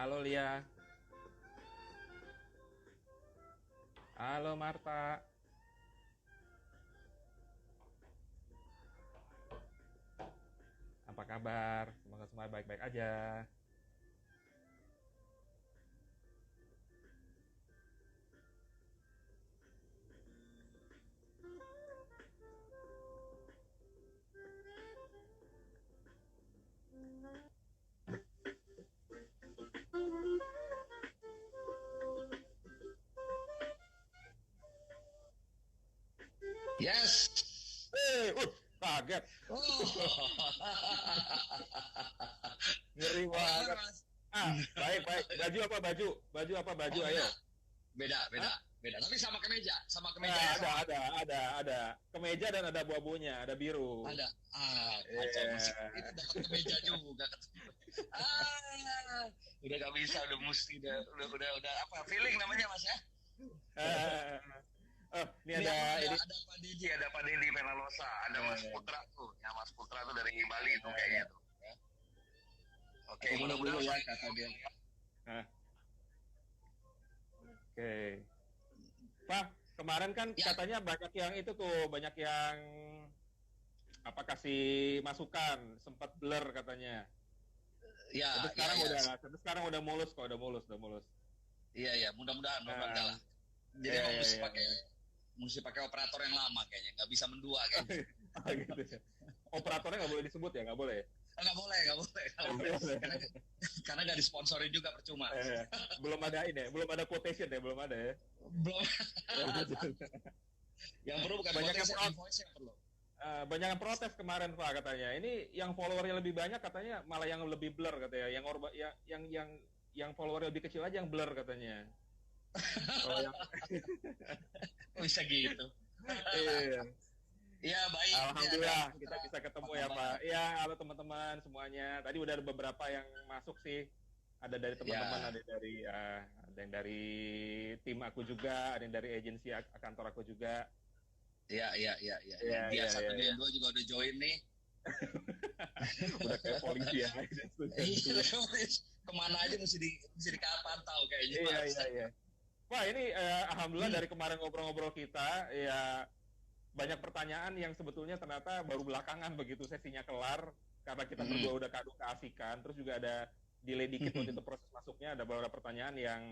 Halo Lia. Halo Marta. Apa kabar? Semoga semua baik-baik aja. Yes. Kaget. Oh. Ngeri Apa kabar, banget. Mas? Baik, baik. Baju apa baju? Baju apa baju? Oh, Ayo. beda. Beda, Hah? beda, beda. Tapi sama kemeja, Nah, kemejanya sama. ada. Kemeja dan ada buah-buahnya, ada biru. Ada. Kacau musik. Iya. Itu dapat kemeja juga. Ah, udah gak bisa, udah mesti, udah apa? Feeling namanya, Mas ya. Eh, oh, ini Ini ada aku ini. ada Pak Dedi Penalosa, ada Mas Eh, Putra tuh. Ya, Mas Putra tuh dari Bali tuh eh, kayaknya tuh. Ya. Oke, aku minum dulu mudah-mudahan ya baik kata dia. ya. Nah, oke. Pak, kemarin kan Ya, katanya banyak yang itu tuh, banyak yang apa kasih masukan, sempat blur katanya. Tapi ya, ya, sekarang ya. udah, tapi sekarang udah mulus kok, udah mulus. Iya, ya, mudah-mudahan enggak Nah, lah. Jadi ya emang ya ya. mesti pakai operator yang lama kayaknya, nggak bisa mendua kayaknya. Ah, gitu ya. Operatornya nggak boleh disebut ya, nggak boleh. Nggak boleh, nggak boleh, nggak Nggak boleh. boleh. Karena nggak disponsorin juga percuma. Eh, belum ada ini, ya, belum ada quotation ya, belum ada ya. Belum. Yang perlu bukan Banyak yang quotation, protes, invoice yang perlu. banyak yang protes kemarin Pak katanya. Ini yang followernya lebih banyak katanya malah yang lebih blur katanya. Yang followernya lebih kecil aja yang blur katanya. Kalau yang Bisa gitu. iya. Iya, baik. Ini ada Alhamdulillah kita Putra, bisa apa ketemu ya Pak. kabar? Ya, halo teman-teman semuanya. Tadi udah ada beberapa yang masuk sih. Ada dari teman-teman, Ya, ada yang dari tim aku juga, ada yang dari agensi kantor aku juga. ya, ya, ya, ya, ya. Iya, Dia iya, satu, iya, dia iya. dua juga udah join nih. Udah kayak polisi ya. Iya, kemana aja mesti dipantau kayaknya, Iya, Mas. iya, iya. Wah, ini alhamdulillah Hmm, dari kemarin ngobrol-ngobrol kita ya banyak pertanyaan yang sebetulnya ternyata baru belakangan begitu sesinya kelar karena kita hmm, berdua udah kado keasikan terus juga ada delay dikit waktu itu proses masuknya ada beberapa pertanyaan yang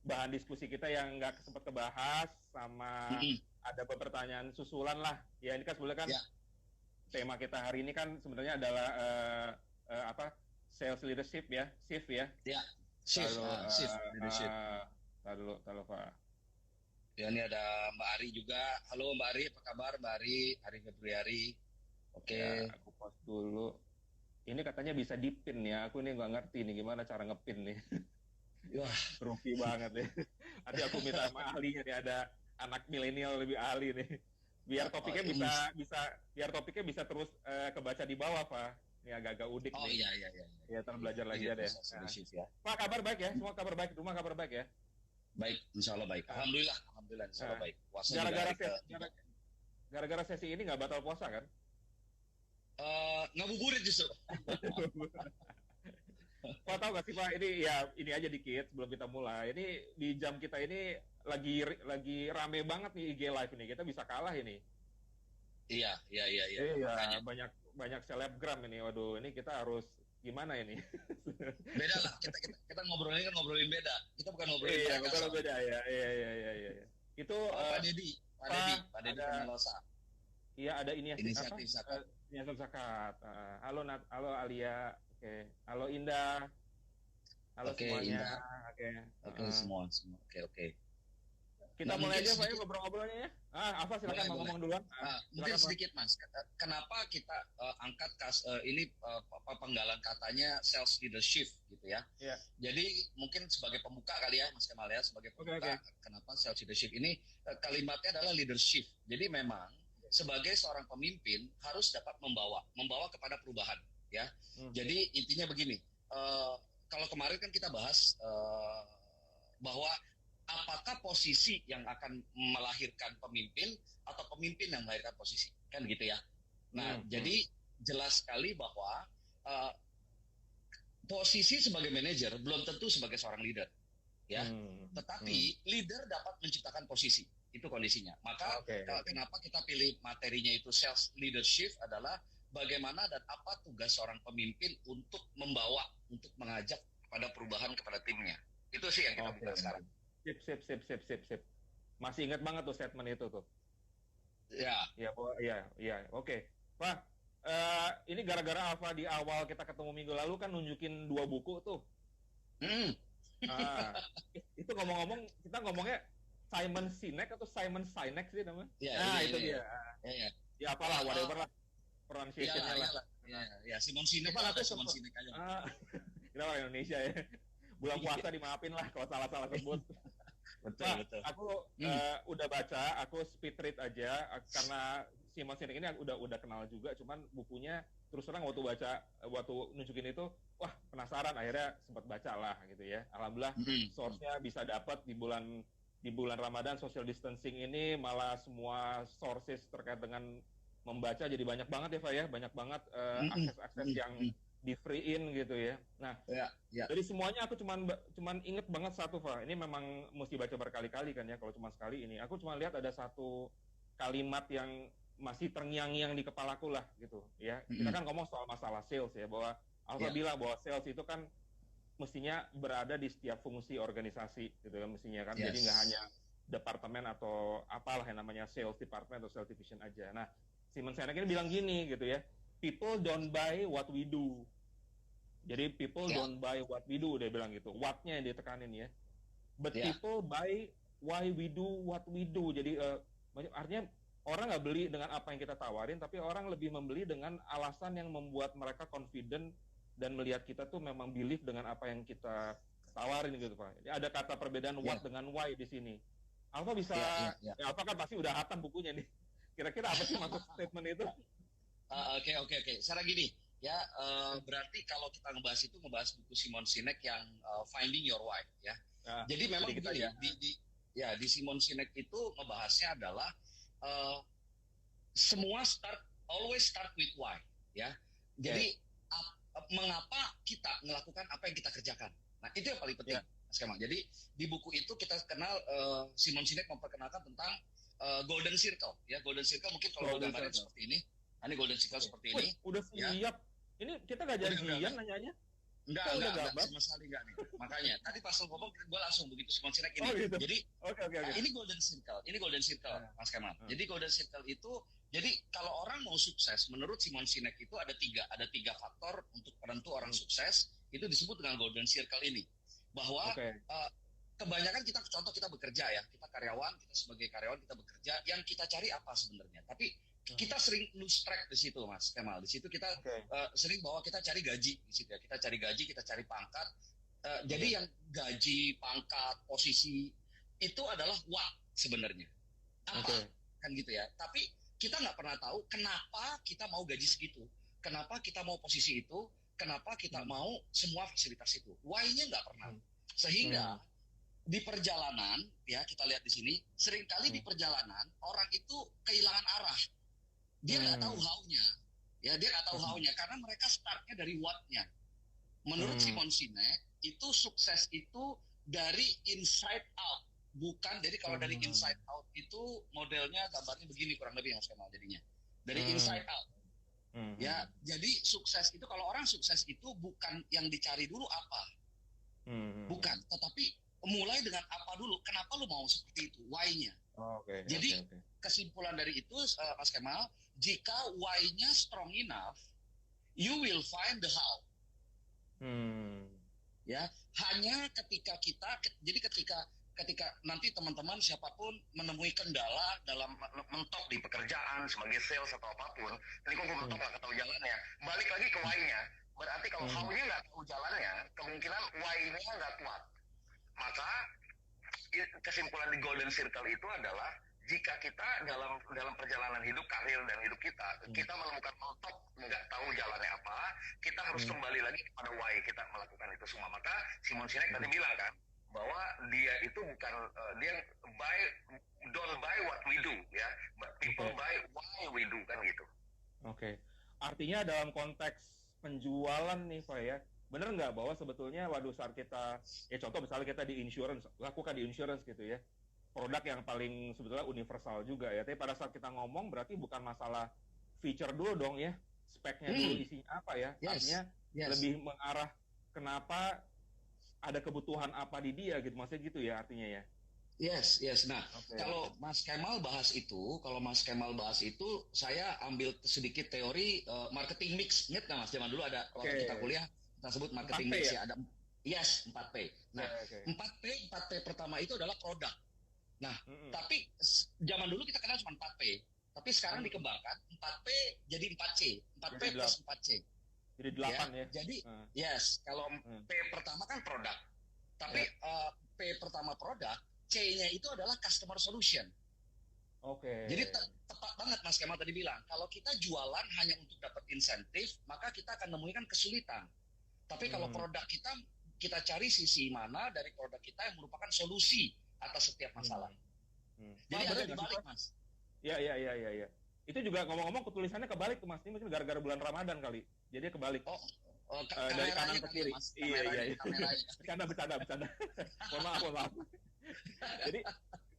bahan diskusi kita yang nggak sempat kebahas sama hmm. ada beberapa pertanyaan susulan lah ya ini kan sebenarnya kan Ya, tema kita hari ini kan sebenarnya adalah apa sales leadership ya shift ya ya. Shift, lalu shift leadership. lalu Pak. Ya, ini ada Mbak Ari juga. Halo Mbak Ari, apa kabar Mbak Ari? Ari Februari. Ya, Oke. aku post dulu. Ini katanya bisa dipin ya. Aku ini nggak ngerti nih gimana cara ngepin nih. Wah, Rugi banget ya. Nanti aku minta sama ahlinya nih ada anak milenial lebih ahli nih. Biar oh, topiknya bisa mus- bisa biar topiknya bisa terus kebaca di bawah, Pak. Ini agak-agak udik oh, nih. iya, iya, iya. Ya, ntar belajar lagi Iya, ya deh. bisa Nah. shift ya. Pak, kabar baik ya? Semua kabar baik. Rumah kabar baik ya? Baik, insya Allah baik. Nah, Alhamdulillah, insya Allah nah. baik. Puasa juga Gara-gara hari sesi, ketiga. gara-gara sesi ini nggak batal puasa kan? Ngabuburit justru. Pak tahu gak sih Pak, ini ya ini aja dikit sebelum kita mulai. Ini di jam kita ini lagi rame banget nih IG Live ini. Kita bisa kalah ini. Iya, iya, iya, iya. Iya, Makanya banyak banyak selebgram ini. Waduh, ini kita harus gimana ini? beda lah. Kita ngobrolin kan ngobrolin beda. Kita bukan ngobrolin Iya, mereka betul soalnya. beda ya. Iya. Itu Pak Dedi, Pak Pak Dedi ada Penalosa. iya ada ini apa? Inisiatif zakat. Inisiatif zakat. Halo halo Alia. Oke. Halo Indah. Halo Oke, semuanya. Indah. Oke. Oke, semua. Oke, oke. Kita Nah, mulai mungkin aja Pak ya sedikit. ngobrol-ngobrolnya ya. Apa silakan Boleh, mau boleh. ngomong duluan. Mungkin Silakan Pak. sedikit Mas, kenapa kita angkat ini penggalan katanya sales leadership gitu ya. Iya. Jadi mungkin sebagai pembuka kali ya Mas Kemal ya, sebagai Oke, pembuka oke. kenapa sales leadership ini kalimatnya adalah leadership. Jadi memang sebagai seorang pemimpin harus dapat membawa kepada perubahan ya. Hmm. Jadi intinya begini, kalau kemarin kan kita bahas bahwa apakah posisi yang akan melahirkan pemimpin atau pemimpin yang melahirkan posisi, kan gitu ya. Nah, jadi jelas sekali bahwa uh, posisi sebagai manajer belum tentu sebagai seorang leader, ya. Tetapi Hmm. leader dapat menciptakan posisi. Itu kondisinya. Maka Oke, oke. kenapa kita pilih materinya itu sales leadership adalah bagaimana dan apa tugas seorang pemimpin untuk membawa, untuk mengajak pada perubahan kepada timnya. Itu sih yang kita Oke. buka sekarang. Sip, sip, sip, sip, sip, sip. Masih ingat banget tuh statement itu tuh. Ya. Ya, iya, iya. Oke. Pak, ini gara-gara Alfa di awal kita ketemu minggu lalu kan nunjukin 2 buku tuh. Hmm. Ah, itu ngomong-ngomong, kita ngomongnya Simon Sinek atau Simon Sinek sih namanya? Ya, Nah, itu ini. dia. Ya, ya. Ya apalah, whatever lah pronunciation-nya lah. Iyalah. Ya, Simon Sinek Cuman ada aku Simon sempet, Sinek aja. kita orang Indonesia ya. Bulan puasa dimaafin lah kalau salah-salah sebut. Betul, Nah, betul. aku udah baca, aku speed read aja karena Simon Sinek ini udah kenal juga, cuman bukunya terus terang waktu nunjukin itu, wah penasaran, akhirnya sempat baca lah gitu ya. Alhamdulillah source-nya bisa dapat di bulan Ramadan, social distancing ini malah semua sources terkait dengan membaca jadi banyak banget ya Pak ya, banyak banget akses-akses yang di free-in gitu ya. Nah, ya. dari semuanya aku cuman inget banget satu, Pak. Ini memang mesti baca berkali-kali kan ya, kalau cuma sekali ini. Aku cuma lihat ada satu kalimat yang masih terngiang-ngiang di kepalaku lah gitu ya. Kita kan ngomong soal masalah sales ya, bahwa Alfa bilang bahwa sales itu kan mestinya berada di setiap fungsi organisasi gitu kan mestinya kan. Jadi nggak hanya departemen atau apalah yang namanya sales department atau sales division aja. Nah, Simon Sinek ini bilang gini gitu ya, people don't buy what we do. Jadi people don't buy what we do, dia bilang gitu. What-nya yang ditekanin ya. But people buy why we do what we do. Jadi artinya orang nggak beli dengan apa yang kita tawarin, tapi orang lebih membeli dengan alasan yang membuat mereka confident dan melihat kita tuh memang believe dengan apa yang kita tawarin gitu Pak. Jadi ada kata perbedaan what dengan why di sini. Alfa bisa, Alfa kan pasti udah hatam bukunya nih. Kira-kira apa sih maksud statement itu? Oke. Secara gini, ya berarti kalau kita ngebahas buku Simon Sinek yang Finding Your Why ya. Jadi memang kita di Simon Sinek itu ngebahasnya adalah semua always start with why ya. Jadi mengapa kita melakukan apa yang kita kerjakan. Nah, itu yang paling penting Mas Kemal. Jadi di buku itu kita kenal Simon Sinek memperkenalkan tentang Golden Circle ya. Golden Circle mungkin kalau gambarnya seperti ini. Ini Golden Circle seperti ini. Udah siap. Ini kita nggak janjian nanyanya. Enggak, sama sekali enggak nih. Makanya, tadi pas lo ngomong, gue langsung begitu Simon Sinek ini. Gitu. Jadi, okay. Ini Golden Circle, Mas Kemal. Jadi Golden Circle itu, jadi kalau orang mau sukses, menurut Simon Sinek itu ada tiga faktor untuk penentu orang sukses, itu disebut dengan Golden Circle ini. Bahwa kebanyakan kita bekerja ya, kita sebagai karyawan kita bekerja, yang kita cari apa sebenarnya. Tapi kita sering lose track di situ Mas Kemal. Di situ kita sering bahwa kita cari gaji di situ ya. Kita cari gaji, kita cari pangkat. Jadi yang gaji, pangkat, posisi itu adalah what sebenarnya. Apa kan gitu ya. Tapi kita nggak pernah tahu kenapa kita mau gaji segitu. Kenapa kita mau posisi itu, kenapa kita mau semua fasilitas itu. Why-nya nggak pernah. Sehingga di perjalanan ya, kita lihat di sini, seringkali di perjalanan orang itu kehilangan arah. Dia nggak tahu how-nya, ya dia nggak tahu how-nya karena mereka startnya dari what-nya. Menurut Simon Sinek itu sukses itu dari inside out, bukan. Jadi kalau dari inside out itu modelnya gambarnya begini kurang lebih Mas Kemal jadinya. Dari inside out, ya. Jadi sukses itu kalau orang sukses itu bukan yang dicari dulu apa, bukan, tetapi mulai dengan apa dulu. Kenapa lu mau seperti itu? Why-nya. Jadi kesimpulan dari itu Mas Kemal, jika why-nya strong enough, you will find the how. Ya, hanya ketika ketika nanti teman-teman siapapun menemui kendala dalam mentok di pekerjaan sebagai sales atau apapun, ini kok mentok nggak tahu jalannya, balik lagi ke why-nya. Berarti kalau how-nya nggak tahu jalannya, kemungkinan why-nya nggak kuat. Maka kesimpulan di Golden Circle itu adalah jika kita dalam perjalanan hidup, karir dan hidup kita menemukan mentok, nggak tahu jalannya apa, kita harus kembali lagi kepada why kita melakukan itu semua. Maka Simon Sinek tadi bilang kan bahwa dia itu bukan don't buy what we do ya, but people buy why we do kan gitu. Artinya dalam konteks penjualan nih Pak ya, bener nggak bahwa sebetulnya waduh saat kita, ya contoh misalnya kita di insurance, lakukan di insurance gitu ya, produk yang paling sebetulnya universal juga ya, tapi pada saat kita ngomong berarti bukan masalah feature dulu dong ya, speknya dulu Hmm, isinya apa ya, artinya yes, yes, lebih mengarah kenapa ada kebutuhan apa di dia gitu, maksudnya gitu ya artinya ya. yes, yes. Nah, Oke, oke. Kalau Mas Kemal bahas itu, saya ambil sedikit teori marketing mix. Ingat nggak Mas? Zaman dulu ada Oke, waktu kita kuliah, kita sebut empat marketing p mix ya. ya. Ada, yes, 4P. Oke, Nah, oke. 4P pertama itu adalah produk. Nah, Mm-mm. tapi zaman dulu kita kenal cuma 4P. Tapi sekarang Mm-mm. dikembangkan 4P jadi 4C. 4P Jadi plus 4C. jadi Ya, delapan ya. jadi Mm. yes, kalau Mm. P pertama kan produk. Tapi Ya. P pertama produk, C-nya itu adalah customer solution. Oke. Jadi tepat banget Mas Kemal tadi bilang, kalau kita jualan hanya untuk dapat insentif, maka kita akan menemukan kesulitan. Tapi kalau Hmm. produk kita cari sisi mana dari produk kita yang merupakan solusi atas setiap masalah. Hmm. Hmm. Jadi Bener agak nggak sih dibalik, Pak? Mas. Iya, iya, iya, iya, iya. Itu juga ngomong-ngomong ketulisannya kebalik tuh Mas. Ini mungkin gara-gara bulan Ramadan kali. Jadi kebalik. Oh, Dari kanan kameranya ke kali ya, kiri. Mas. Iya, iya, Kameranya, iya. kameranya. Bercanda, bercanda, bercanda. Mohon maaf, mohon maaf. Jadi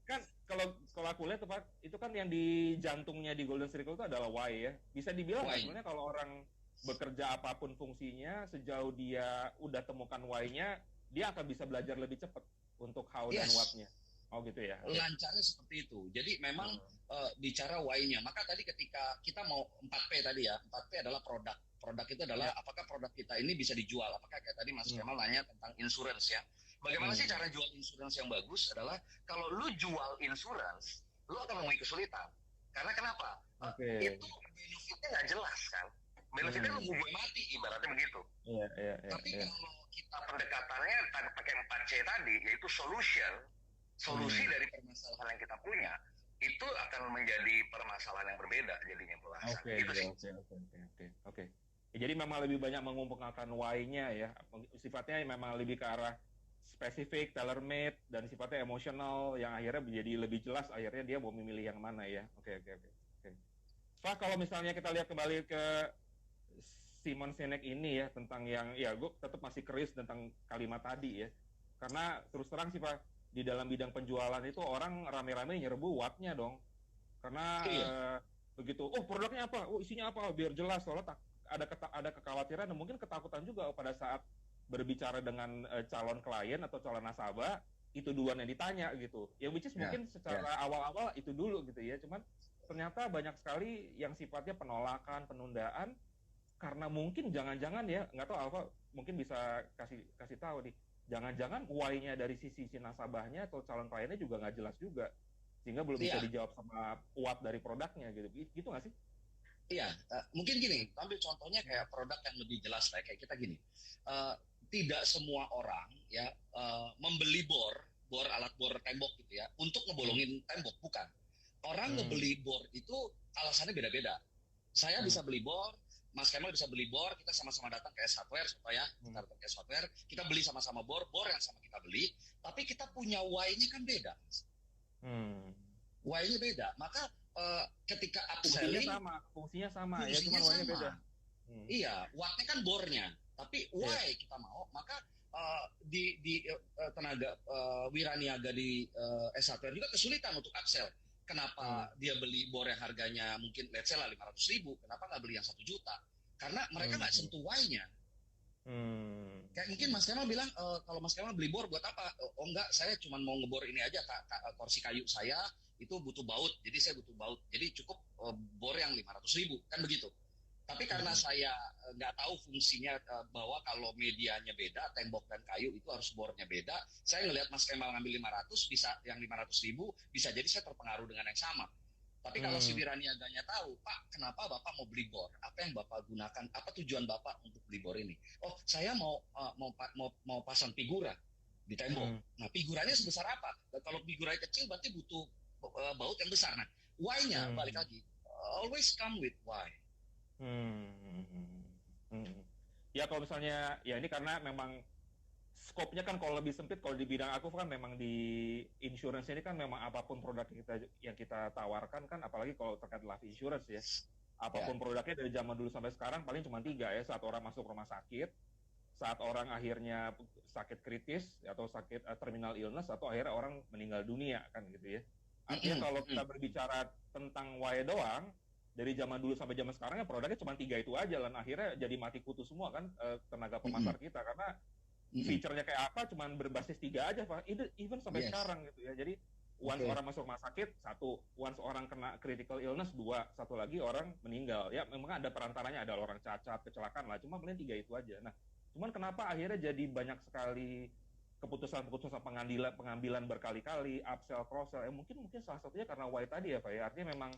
kan kalau kalau aku lihat tuh Pak, itu kan yang di jantungnya di Golden Circle itu adalah why ya. Bisa dibilang nggak Why? sebenarnya kalau orang bekerja apapun fungsinya, sejauh dia udah temukan why-nya, dia akan bisa belajar lebih cepat untuk how dan Yes. what-nya. Oh gitu ya. Oke. Lancarnya seperti itu. Jadi memang Hmm. bicara why-nya. Maka tadi ketika kita mau 4P tadi ya, 4P adalah produk. Produk itu adalah Ya. apakah produk kita ini bisa dijual. Apakah kayak tadi Mas Hmm. Kemal nanya tentang insurance ya. Bagaimana sih Hmm. cara jual insurance yang bagus adalah kalau lu jual insurance, lu akan menemui kesulitan. Karena kenapa? Oke. Itu benefitnya nggak jelas kan. Benefitnya lu gue mati ibaratnya begitu. Iya, iya, iya, Tapi iya. kalau kita pendekatannya pakai 4C tadi, yaitu solusi Hmm. dari permasalahan yang kita punya, itu akan menjadi permasalahan yang berbeda jadinya pembahasan. Oke, Itu sih. oke, oke, oke, oke. Oke. Ya, jadi memang lebih banyak mengumpulkan why-nya ya. Sifatnya memang lebih ke arah spesifik, tailor-made, dan sifatnya emosional yang akhirnya menjadi lebih jelas akhirnya dia mau memilih yang mana ya. Oke, oke, oke. Oke. Pak, kalau misalnya kita lihat kembali ke Simon Sinek ini ya, tentang yang, ya gue tetap masih curious tentang kalimat tadi ya. Karena terus terang sih Pak, di dalam bidang penjualan itu orang rame-rame nyerbu what-nya dong. Karena Iya. begitu, oh produknya apa, oh isinya apa, biar jelas. Soalnya ada kekhawatiran dan mungkin ketakutan juga pada saat berbicara dengan calon klien atau calon nasabah, itu duluan yang ditanya gitu. Yang which is Ya, mungkin ya. secara awal-awal itu dulu gitu ya. Cuman ternyata banyak sekali yang sifatnya penolakan, penundaan, karena mungkin jangan-jangan ya, nggak tahu Alfa mungkin bisa kasih kasih tahu nih, jangan-jangan why-nya dari sisi si nasabahnya atau calon kliennya juga nggak jelas juga, sehingga belum bisa Iya, dijawab sama what dari produknya gitu, gitu nggak sih? iya. Mungkin gini, ambil contohnya kayak produk yang lebih jelas lah, kayak kita gini. Eh, Tidak semua orang ya membeli bor alat bor tembok gitu ya, untuk ngebolongin tembok, bukan. Orang Hmm. ngebeli bor itu alasannya beda-beda. Saya Hmm. bisa beli bor, Mas Kemal bisa beli bor, kita sama-sama datang ke S Hardware supaya kita Hmm. datang ke S Hardware, kita beli sama-sama bor yang sama kita beli, tapi kita punya why-nya kan beda. Hmm. Why-nya beda. Maka ketika Fungsinya upselling, sama, fungsinya sama ya, fungsinya cuma why-nya beda. sama. Hmm. Iya, what-nya kan bornya. Tapi Iya. why kita mau, maka di tenaga wiraniaga di S Hardware juga kesulitan untuk upsell. Kenapa dia beli bor yang harganya mungkin let's say lah 500.000, kenapa nggak beli yang 1 juta? Karena mereka nggak sentuh why-nya. Hmm. Kayak mungkin Mas Kemal bilang, kalau Mas Kemal beli bor buat apa? Oh enggak, saya cuma mau ngebor ini aja, kursi kayu saya itu butuh baut, jadi saya butuh baut. Jadi cukup bor yang 500.000, kan begitu. Tapi karena saya nggak tahu fungsinya, bahwa kalau medianya beda, tembok dan kayu itu harus bornya beda, saya ngelihat Mas Kemal ngambil 500, bisa yang 500.000, bisa jadi saya terpengaruh dengan yang sama. Tapi kalau si wiraniaganya tahu, Pak, kenapa Bapak mau beli bor? Apa yang Bapak gunakan? Apa tujuan Bapak untuk beli bor ini? Oh, saya mau pasang figura di tembok. Nah, figuranya sebesar apa? Kalau figuranya kecil berarti butuh baut yang besar. Nah, why-nya balik lagi, always come with why. Ya kalau misalnya, ya ini karena memang skopnya kan kalau lebih sempit, kalau di bidang aku kan memang di insurance ini kan memang apapun produk yang kita tawarkan kan, apalagi kalau terkait life insurance ya, apapun produknya dari zaman dulu sampai sekarang paling cuma 3 ya, saat orang masuk rumah sakit, saat orang akhirnya sakit kritis atau sakit terminal illness atau akhirnya orang meninggal dunia kan gitu ya. Artinya kalau kita berbicara tentang Y doang, dari zaman dulu sampai zaman sekarang ya produknya cuma 3 itu aja, dan akhirnya jadi mati kutu semua kan tenaga pemasar kita, karena feature-nya kayak apa cuman berbasis 3 aja Pak, even sampai sekarang gitu ya. Jadi once orang masuk rumah sakit, 1, once orang kena critical illness, 2, satu lagi orang meninggal. Ya memang ada perantaranya, ada orang cacat, kecelakaan lah, cuma paling 3 itu aja. Nah, cuman kenapa akhirnya jadi banyak sekali keputusan-keputusan pengambilan berkali-kali, upsell, cross-sell, mungkin salah satunya karena Y tadi ya Pak ya. Artinya memang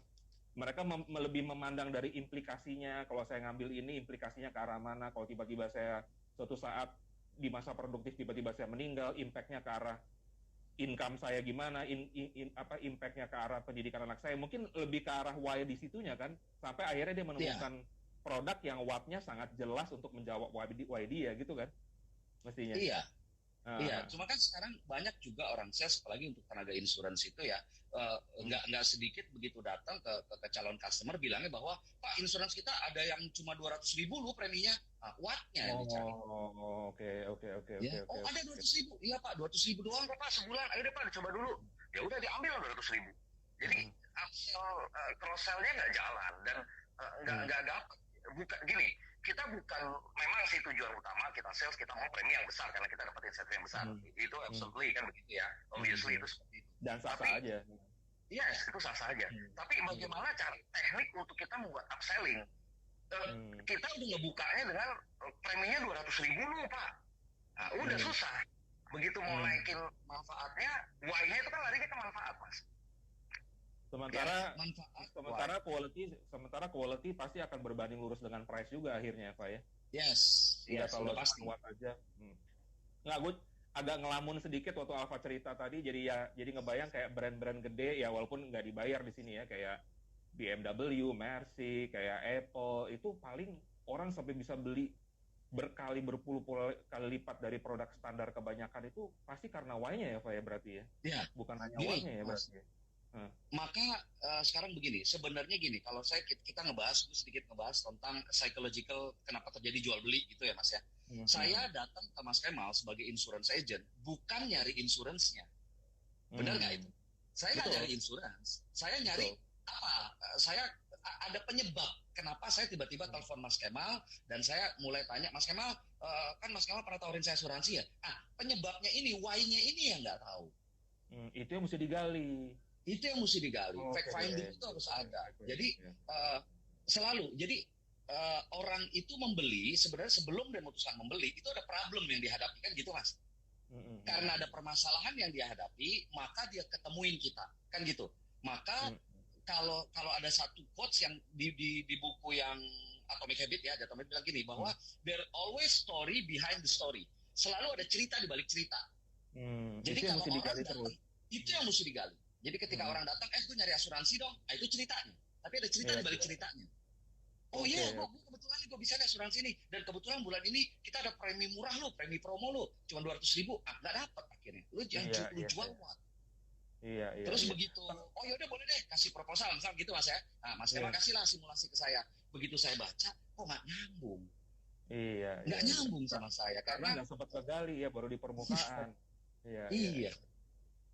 mereka lebih memandang dari implikasinya, kalau saya ngambil ini implikasinya ke arah mana, kalau tiba-tiba saya suatu saat di masa produktif tiba-tiba saya meninggal, impact-nya ke arah income saya gimana, impact-nya ke arah pendidikan anak saya, mungkin lebih ke arah Y di situnya kan, sampai akhirnya dia menemukan produk yang watt-nya sangat jelas untuk menjawab Y dia gitu kan, mestinya. Iya. Iya, cuma kan sekarang banyak juga orang sales, apalagi untuk tenaga insurance itu ya, nggak sedikit begitu datang ke calon customer bilangnya bahwa Pak, insurance kita ada yang cuma 200.000 loh preminya, wattnya yang dicari. Oke. Oh ada 200.000, iya Pak, 200.000 doang Pak sebulan, ayo deh Pak coba dulu. Ya udah diambil 200.000. Jadi upsell cross-sell-nya nggak jalan dan nggak dapat. Bukan gini. Kita bukan, memang sih tujuan utama kita sales, kita mau premi yang besar karena kita dapat insentif yang besar. Itu absolutely kan begitu ya. Obviously itu seperti itu. Dan sah-sah aja. Yes, itu sah-sah aja. Tapi bagaimana cara teknik untuk kita membuat upselling? Kita udah ngebukanya dengan preminya 200.000 loh Pak. Nah, udah susah. Begitu mau naikin manfaatnya, Y-nya itu kan larinya ke manfaat Mas. Sementara quality pasti akan berbanding lurus dengan price juga akhirnya Pak ya. Yes, kalau pasti kuat aja. Nggak, gue agak ngelamun sedikit waktu Alfa cerita tadi, jadi ngebayang kayak brand-brand gede ya, walaupun nggak dibayar di sini ya, kayak BMW, Mercy, kayak Apple, itu paling orang sampai bisa beli berpuluh-puluh kali lipat dari produk standar kebanyakan, itu pasti karena Y-nya ya Pak ya, berarti ya. Iya. Bukan hanya Y-nya ya berarti ya. Maka sekarang begini, sebenarnya gini, kalau kita sedikit ngebahas tentang psychological kenapa terjadi jual beli gitu ya Mas ya. Saya datang ke Mas Kemal sebagai insurance agent bukan nyari insurance-nya. Benar nggak itu? Saya nggak nyari insurance, saya nyari apa? Saya ada penyebab kenapa saya tiba-tiba telepon Mas Kemal dan saya mulai tanya, Mas Kemal, kan Mas Kemal pernah tawarin saya asuransi ya? Penyebabnya ini, why-nya ini yang nggak tahu. Itu yang mesti digali. Itu yang mesti digali. Fact finding itu harus ada. Jadi selalu. Jadi orang itu membeli sebenarnya sebelum dia memutuskan membeli itu ada problem yang dihadapi kan gitu Mas. Karena ada permasalahan yang dia hadapi, maka dia ketemuin kita kan gitu. Maka kalau ada satu quotes yang di buku yang Atomic Habit ya, Atomic bilang gini bahwa there always story behind the story. Selalu ada cerita di balik cerita. Jadi kalau orang datang, itu yang mesti digali. Jadi ketika orang datang, gue nyari asuransi dong, itu ceritanya. Tapi ada cerita di balik ceritanya. Oh iya, gue kebetulan gue bisa nih asuransi nih, dan kebetulan bulan ini kita ada premi murah lo, premi promo lo, cuma 200.000, nggak dapat akhirnya. Lu jangan jual muat. Terus begitu, oh yaudah boleh deh, kasih proposal, misal gitu Mas ya. Nah, Mas terima kasih lah simulasi ke saya. Begitu saya baca, kok nggak nyambung. Nggak nyambung sama saya karena nggak sempat kegali ya, baru di permukaan. Iya.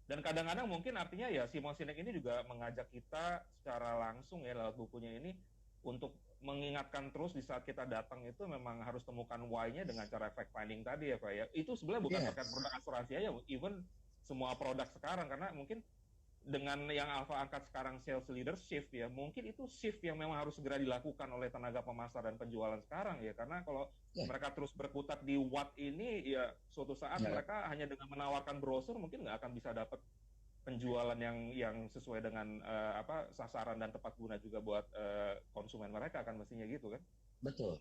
Dan kadang-kadang mungkin artinya ya Simon Sinek ini juga mengajak kita secara langsung ya lewat bukunya ini untuk mengingatkan terus di saat kita datang itu memang harus temukan why-nya dengan cara fact finding tadi ya Pak ya. Itu sebenarnya bukan terkait produk asuransi aja, even semua produk sekarang, karena mungkin dengan yang Alfa angkat sekarang sales leadership ya, mungkin itu shift yang memang harus segera dilakukan oleh tenaga pemasar dan penjualan sekarang ya, karena kalau mereka terus berkutat di what ini ya suatu saat mereka hanya dengan menawarkan brosur mungkin nggak akan bisa dapat penjualan yang sesuai dengan sasaran dan tepat guna juga buat konsumen mereka kan, mestinya gitu kan. Betul.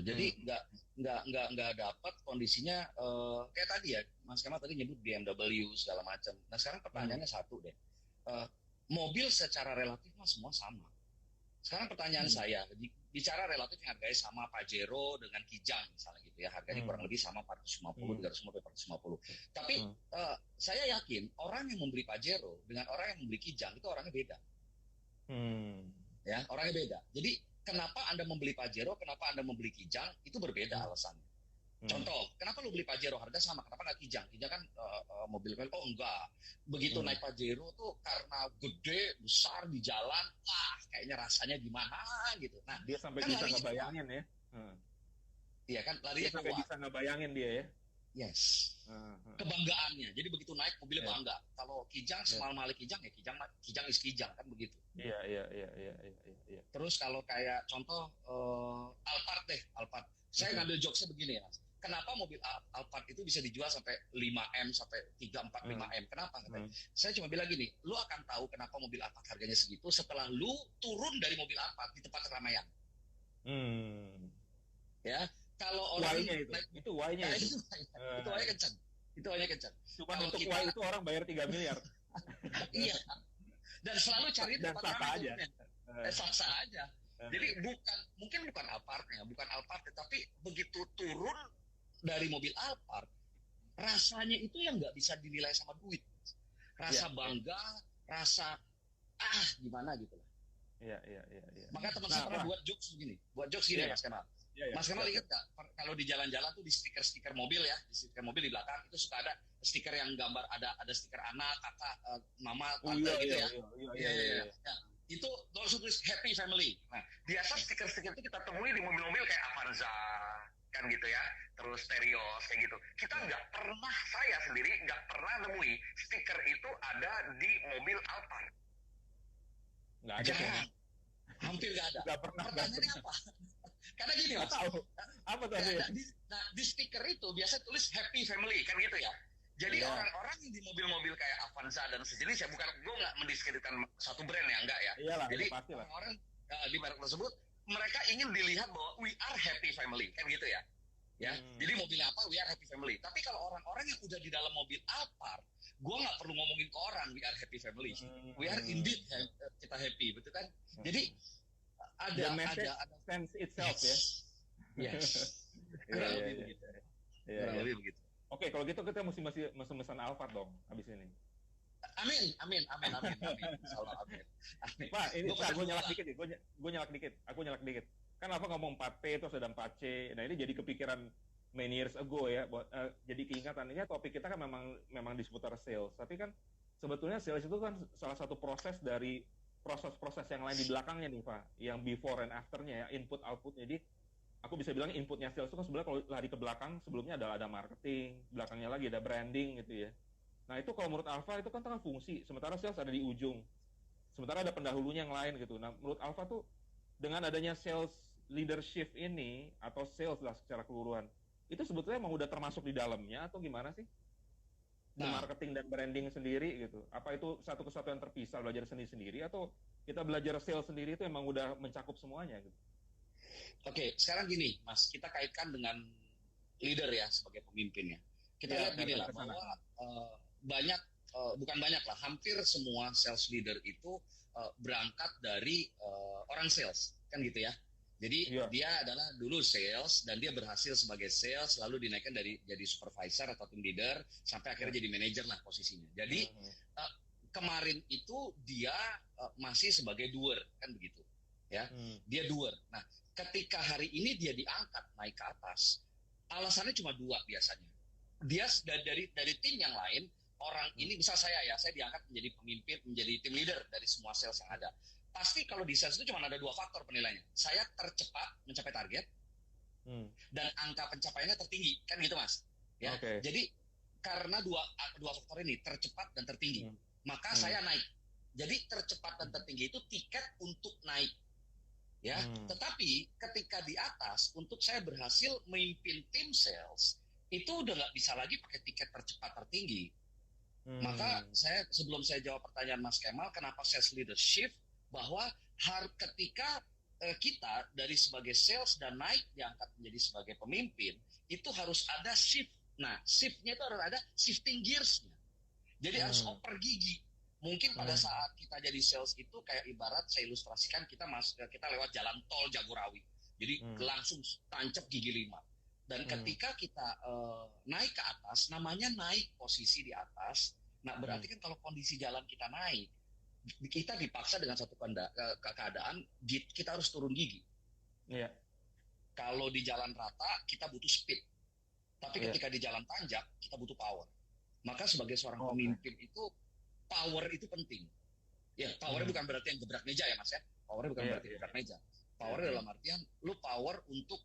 Jadi nggak dapat kondisinya kayak tadi ya, Mas Kemal tadi nyebut BMW segala macam. Nah sekarang pertanyaannya satu deh, mobil secara relatif mah semua sama. Sekarang pertanyaan saya, bicara relatif harganya sama Pajero dengan Kijang misalnya gitu ya, harganya kurang lebih sama 450, 350, 450. Tapi saya yakin orang yang membeli Pajero dengan orang yang membeli Kijang itu orangnya beda. Ya, orangnya beda. Jadi kenapa Anda membeli Pajero, kenapa Anda membeli Kijang, itu berbeda alasannya. Contoh, kenapa lu beli Pajero harga sama? Kenapa nggak Kijang? Kijang kan mobil kan? Oh enggak. Begitu naik Pajero tuh karena gede, besar di jalan, wah kayaknya rasanya gimana gitu. Nah, Dia sampai kan bisa larinya ngebayangin ya. iya kan Dia larinya sampai keluar. bisa ngebayangin dia ya. Yes. Kebanggaannya. Jadi begitu naik mobilnya bangga. Kalau Kijang semal-mali Kijang ya Kijang is Kijang kan begitu. Iya. Terus kalau kayak contoh Alphard deh, Alphard. Saya ngambil jokesnya begini ya, Mas. Kenapa mobil Alphard itu bisa dijual sampai 5M sampai 3, 4, 5M? Kenapa? Saya cuma bilang gini, lu akan tahu kenapa mobil Alphard harganya segitu setelah lu turun dari mobil Alphard di tempat keramaian. Ya, kalau orang itu why-nya itu. Itu why-nya kencang. Itu why-nya kencang. Cuma untuk why itu orang bayar 3 miliar. Iya. Dan selalu cari tempat ramai. Sah-sah aja. Jadi mungkin bukan Alphard-nya, tapi begitu turun dari mobil Alphard, rasanya itu yang nggak bisa dinilai sama duit. Rasa bangga, rasa gimana gitu lah. Iya. Maka teman saya pernah buat jokes gini Mas Kemal. Mas Kemal ingat nggak kalau di jalan-jalan tuh di stiker mobil ya, di stiker mobil di belakang itu suka ada stiker yang gambar ada stiker anak, kakak, mama, tante gitu ya. Iya. Itu tulis happy family. Nah, biasa stiker-stiker itu kita temui di mobil-mobil kayak Avanza, kan gitu ya. Terus Terios, kayak gitu. Saya sendiri nggak pernah nemui stiker itu ada di mobil Alphard. Nggak ada. Jarang. Hampir nggak ada. Pertanyaannya apa? Karena gini Mas. Apa tadi? Nah, di stiker itu biasa tulis happy family, kan gitu ya. Jadi orang-orang di mobil-mobil kayak Avanza dan sejenis ya, gue nggak mendiskreditkan satu brand ya, enggak ya. Iyalah, jadi orang-orang di merek tersebut, mereka ingin dilihat bahwa we are happy family, kan gitu ya. Jadi mobilnya apa, we are happy family. Tapi kalau orang-orang yang udah di dalam mobil Alphard, gue nggak perlu ngomongin ke orang, we are happy family. We are indeed kita happy, betul kan? Jadi ada sense itself ya. Yes. Kurang lebih begitu. Oke, kalau gitu kita mesti mesen Alphard dong abis ini. Amin. Insyaallah amin. Pak, ini gue nyalak dikit ya. Gue nyalak dikit. Aku nyalak dikit. Kan apa ngomong 4P itu ada 4C. Nah, ini jadi kepikiran many years ago ya. Jadi keingatan. Ini topik kita kan memang di seputar sales. Tapi kan sebetulnya sales itu kan salah satu proses dari proses-proses yang lain di belakangnya nih, Pak. Yang before and after-nya ya, input output. Jadi aku bisa bilang inputnya sales itu kan sebenarnya kalau lari ke belakang sebelumnya ada marketing, belakangnya lagi ada branding gitu ya. Nah itu kalau menurut Alpha itu kan tengah fungsi, sementara sales ada di ujung, sementara ada pendahulunya yang lain gitu. Nah menurut Alpha tuh dengan adanya sales leadership ini atau sales lah secara keseluruhan, itu sebetulnya emang udah termasuk di dalamnya atau gimana sih? Marketing dan branding sendiri gitu. Apa itu satu kesatuan terpisah belajar sendiri atau kita belajar sales sendiri itu emang udah mencakup semuanya gitu? Oke, sekarang gini, Mas, kita kaitkan dengan leader ya sebagai pemimpin ya. Kita lihat gini lah bahwa bukan banyak lah, hampir semua sales leader itu berangkat dari orang sales, kan gitu ya. Jadi dia adalah dulu sales dan dia berhasil sebagai sales lalu dinaikkan dari jadi supervisor atau team leader sampai akhirnya jadi manajer lah posisinya. Jadi kemarin itu dia masih sebagai doer, kan begitu ya. Dia doer. Nah, ketika hari ini dia diangkat naik ke atas, alasannya cuma dua biasanya. Dia dari tim yang lain, orang ini misal saya diangkat menjadi pemimpin, menjadi tim leader dari semua sales yang ada. Pasti kalau di sales itu cuma ada dua faktor penilaiannya. Saya tercepat mencapai target dan angka pencapaiannya tertinggi, kan gitu Mas. Ya. Okay. Jadi karena dua faktor ini tercepat dan tertinggi, maka saya naik. Jadi tercepat dan tertinggi itu tiket untuk naik. Ya, tetapi ketika di atas untuk saya berhasil memimpin tim sales itu udah nggak bisa lagi pakai tiket tercepat tertinggi. Maka sebelum saya jawab pertanyaan Mas Kemal, kenapa sales leadership, bahwa ketika kita dari sebagai sales dan naik diangkat menjadi sebagai pemimpin itu harus ada shift. Nah, shiftnya itu harus ada shifting gearsnya. Jadi harus oper gigi. Mungkin pada saat kita jadi sales itu kayak ibarat saya ilustrasikan kita lewat jalan tol Jagorawi. Jadi langsung tancap gigi 5. Dan ketika kita naik ke atas, namanya naik posisi di atas. Nah, berarti kan kalau kondisi jalan kita naik, kita dipaksa dengan satu keadaan kita harus turun gigi. Yeah. Kalau di jalan rata kita butuh speed. Tapi ketika di jalan tanjak, kita butuh power. Maka sebagai seorang Oke. pemimpin itu, power itu penting. Ya, powernya bukan berarti yang gebrak meja ya Mas ya. Powernya bukan berarti gebrak meja. Power dalam artian, lu power untuk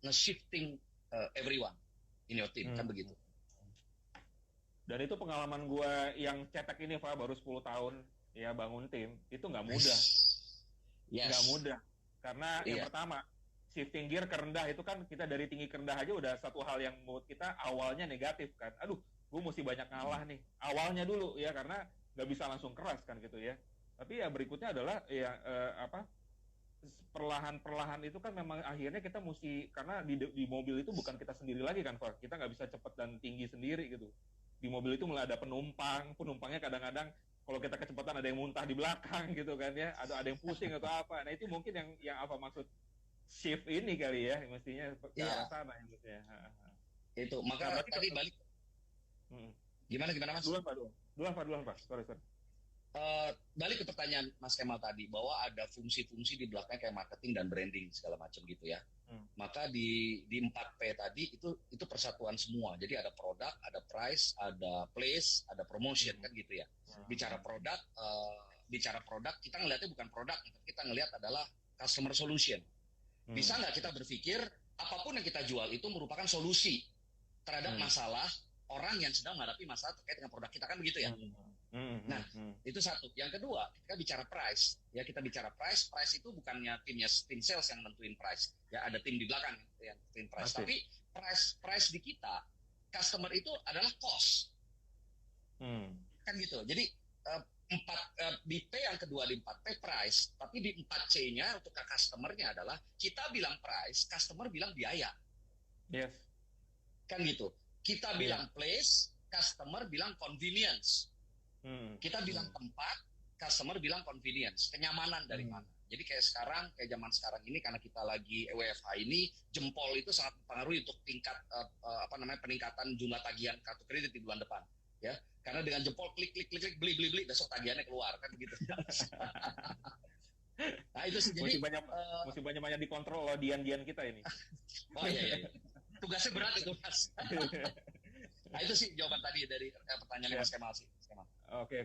nge-shifting everyone in your team, kan begitu. Dan itu pengalaman gue yang cetek ini, Pak, baru 10 tahun ya bangun tim, itu nggak mudah. Nggak mudah. Karena yang pertama, shifting gear ke rendah itu kan kita dari tinggi ke rendah aja udah satu hal yang menurut kita awalnya negatif kan. Aduh, gue mesti banyak ngalah nih. Awalnya dulu ya, karena nggak bisa langsung keras kan gitu ya. Tapi ya berikutnya adalah ya perlahan-perlahan itu kan memang akhirnya kita mesti, karena di mobil itu bukan kita sendiri lagi kan, Pak. Kita nggak bisa cepat dan tinggi sendiri gitu. Di mobil itu mulai ada penumpangnya kadang-kadang kalau kita kecepatan ada yang muntah di belakang gitu kan ya, ada yang pusing atau apa. Nah itu mungkin yang apa maksud shift ini kali ya, mestinya ke arah sana ya mestinya. Itu maka tadi balik. Gimana Mas? Duluan Pak. Sorry. Balik ke pertanyaan Mas Kemal tadi bahwa ada fungsi-fungsi di belakangnya kayak marketing dan branding segala macam gitu ya. Maka di 4P tadi itu persatuan semua. Jadi ada produk, ada price, ada place, ada promotion kan gitu ya. Bicara produk kita ngelihatnya bukan produk, kita ngelihat adalah customer solution. Bisa nggak kita berpikir apapun yang kita jual itu merupakan solusi terhadap masalah orang yang sedang menghadapi masalah terkait dengan produk kita, kan begitu ya. Nah, itu satu. Yang kedua, kita bicara price. Ya, kita bicara price. Price itu bukannya tim sales yang nentuin price. Ya, ada tim di belakang yang nentuin price. Tapi price di kita, customer itu adalah cost. Kan gitu. Jadi di P yang kedua di 4P price, tapi di 4C-nya untuk ke customer-nya adalah kita bilang price, customer bilang biaya. Yes. Kan gitu. Kita bilang place, customer bilang convenience. Kita bilang tempat, customer bilang convenience, kenyamanan dari mana. Jadi kayak zaman sekarang ini karena kita lagi WFH ini, jempol itu sangat mempengaruhi untuk tingkat peningkatan jumlah tagihan kartu kredit di bulan depan, ya. Karena dengan jempol klik beli besok tagihannya keluar kan begitu. Nah itu sih jadi mesti banyak dikontrol loh dian kita ini. Oh iya. Tugasnya berat itu Mas. Nah itu sih jawaban tadi dari pertanyaan Mas Kemal sih. Oke.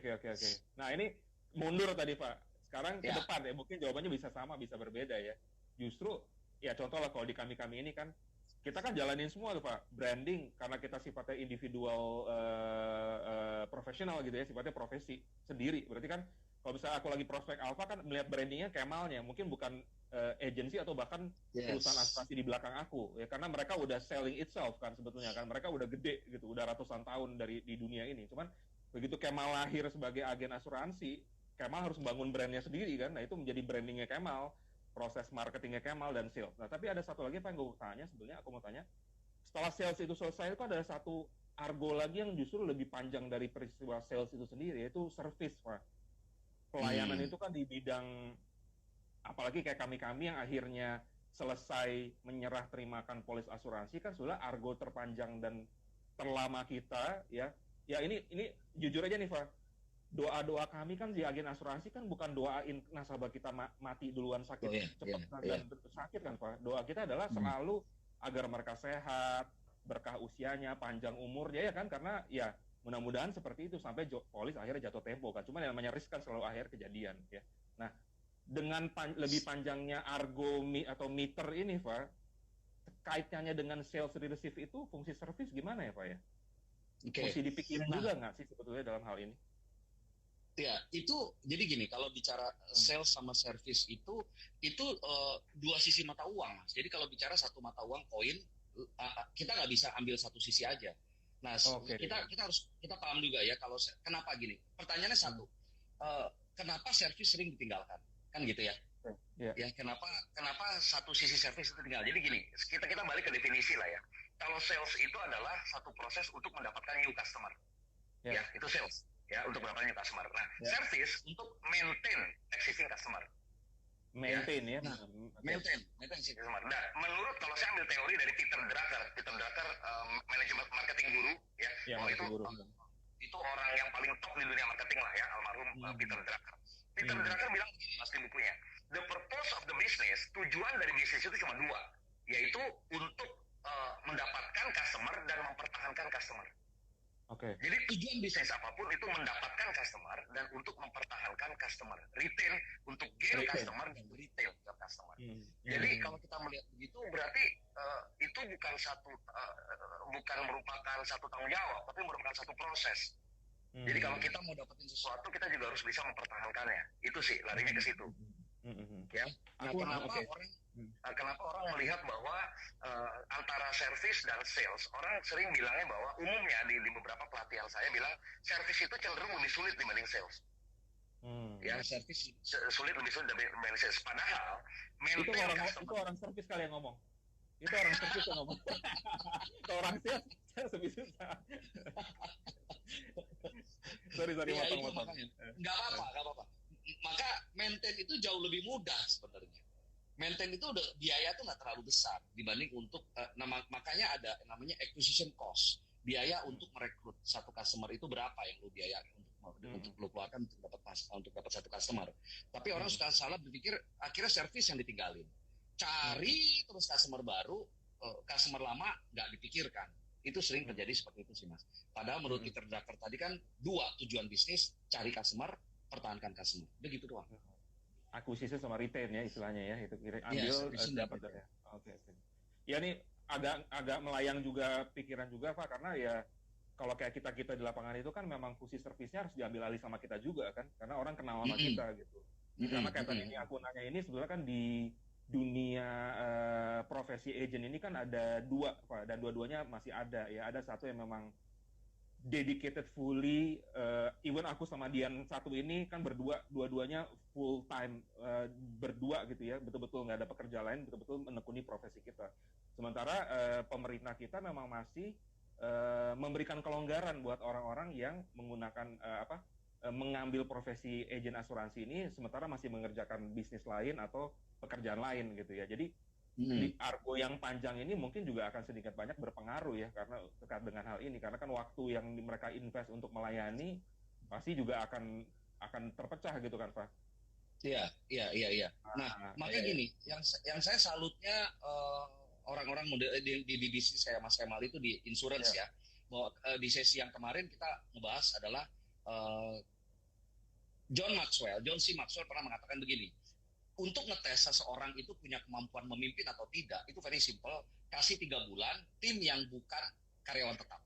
Nah ini mundur tadi Pak. Sekarang ke depan ya, mungkin jawabannya bisa sama, bisa berbeda ya. Justru ya contoh lah kalau di kami ini kan kita kan jalanin semua tuh Pak, branding karena kita sifatnya individual profesional gitu ya, sifatnya profesi sendiri. Berarti kan kalau misalnya aku lagi prospek Alfa kan melihat brandingnya Kemalnya, mungkin bukan agensi atau bahkan perusahaan asuransi di belakang aku ya, karena mereka udah selling itself kan sebetulnya kan, mereka udah gede gitu, udah ratusan tahun di dunia ini. Cuman begitu Kemal lahir sebagai agen asuransi, Kemal harus membangun brandnya sendiri kan. Nah itu menjadi brandingnya Kemal, proses marketingnya Kemal dan sales. Nah tapi ada satu lagi apa yang aku mau tanya, setelah sales itu selesai itu ada satu argo lagi yang justru lebih panjang dari peristiwa sales itu sendiri, yaitu service Pak. Pelayanan itu kan di bidang, apalagi kayak kami yang akhirnya selesai menyerah terimakan polis asuransi kan sudah argo terpanjang dan terlama kita ya ini jujur aja nih Pak, doa kami kan di agen asuransi kan bukan doain nasabah kita mati duluan sakit cepat dan sakit kan Pak. Doa kita adalah selalu agar mereka sehat, berkah usianya, panjang umurnya ya kan, karena ya mudah-mudahan seperti itu sampai polis akhirnya jatuh tempo kan. Cuma yang namanya risk kan selalu akhir kejadian ya. Nah, dengan lebih panjangnya argo atau meter ini Pak, kaitannya dengan sales leadership itu fungsi service gimana ya Pak ya? Mesti dipikirin juga nggak sih sebetulnya dalam hal ini? Ya, itu jadi gini, kalau bicara sales sama service itu dua sisi mata uang, Mas. Jadi kalau bicara satu mata uang koin, kita nggak bisa ambil satu sisi aja. Nah, kita paham juga ya kalau kenapa gini. Pertanyaannya satu, kenapa service sering ditinggalkan? Kan gitu ya. Ya, kenapa satu sisi service itu tinggal? Jadi gini, kita balik ke definisi lah ya. Kalau sales itu adalah satu proses untuk mendapatkan new customer. Ya, itu sales. Ya, untuk mendapatkan new customer. Nah, service untuk maintain existing customer. Maintain ya. Maintain existing customer. Nah, menurut kalau saya ambil teori dari Peter Drucker, manajemen marketing guru, ya, itu orang yang paling top di dunia marketing lah ya, almarhum Peter Drucker. Peter Drucker bilang begini Mas di bukunya, the purpose of the business, tujuan dari bisnis itu cuma dua, yaitu untuk mendapatkan customer dan Oke. Jadi tujuan bisnis apapun itu mendapatkan customer dan untuk mempertahankan customer, retain untuk gain customer dan retail ke customer. Jadi kalau kita melihat begitu berarti itu bukan merupakan satu tanggung jawab, tapi merupakan satu proses. Jadi kalau kita mau dapetin sesuatu, kita juga harus bisa mempertahankannya. Itu sih larinya ke situ. Ya. Nah, kenapa orang melihat bahwa antara service dan sales, orang sering bilangnya bahwa umumnya di beberapa pelatihan saya bilang service itu cenderung lebih sulit dibanding sales. Ya, service sulit lebih sulit dibanding sales. Padahal itu orang service kali yang ngomong. Itu orang service yang ngomong. Kalau orang sales lebih susah. sorry potong. Nggak apa-apa. Maka maintain itu jauh lebih mudah sebenarnya. Maintain itu udah biaya tuh nggak terlalu besar dibanding untuk makanya ada namanya acquisition cost, biaya untuk merekrut satu customer itu berapa yang lu biaya untuk lu keluarkan untuk dapat satu customer. Tapi orang suka salah berpikir akhirnya service yang ditinggalin, cari terus customer baru, customer lama nggak dipikirkan. Itu sering terjadi seperti itu sih Mas. Padahal menurut Peter Drucker tadi kan 2 tujuan bisnis, cari customer, pertahankan customer, begitu doang. Akuisisi sama retain ya istilahnya ya, itu ambil dapat ya. Oke. Ya ini agak melayang juga pikiran juga Pak, karena ya kalau kayak kita di lapangan itu kan memang fungsi servisnya harus diambil alih sama kita juga kan, karena orang kenal sama kita gitu. Karena kayak tadi ini aku nanya ini sebenarnya kan di dunia profesi agent ini kan ada 2 Pak, dan dua-duanya masih ada ya. Ada satu yang memang dedicated fully, even aku sama Dian satu ini kan dua-duanya full time berdua gitu ya, betul-betul nggak ada pekerja lain, betul-betul menekuni profesi kita. Sementara pemerintah kita memang masih memberikan kelonggaran buat orang-orang yang menggunakan mengambil profesi agen asuransi ini, sementara masih mengerjakan bisnis lain atau pekerjaan lain gitu ya. Jadi di argo yang panjang ini mungkin juga akan sedikit banyak berpengaruh ya, karena terkait dengan hal ini, karena kan waktu yang mereka invest untuk melayani pasti juga akan terpecah gitu kan Pak. Iya. Nah, makanya gini, yang saya salutnya orang-orang di bisnis kayak Mas Kemal itu di insurance ya, bahwa di sesi yang kemarin kita ngebahas adalah John C. Maxwell pernah mengatakan begini, untuk ngetes seseorang itu punya kemampuan memimpin atau tidak, itu very simple. Kasih 3 bulan, tim yang bukan karyawan tetap.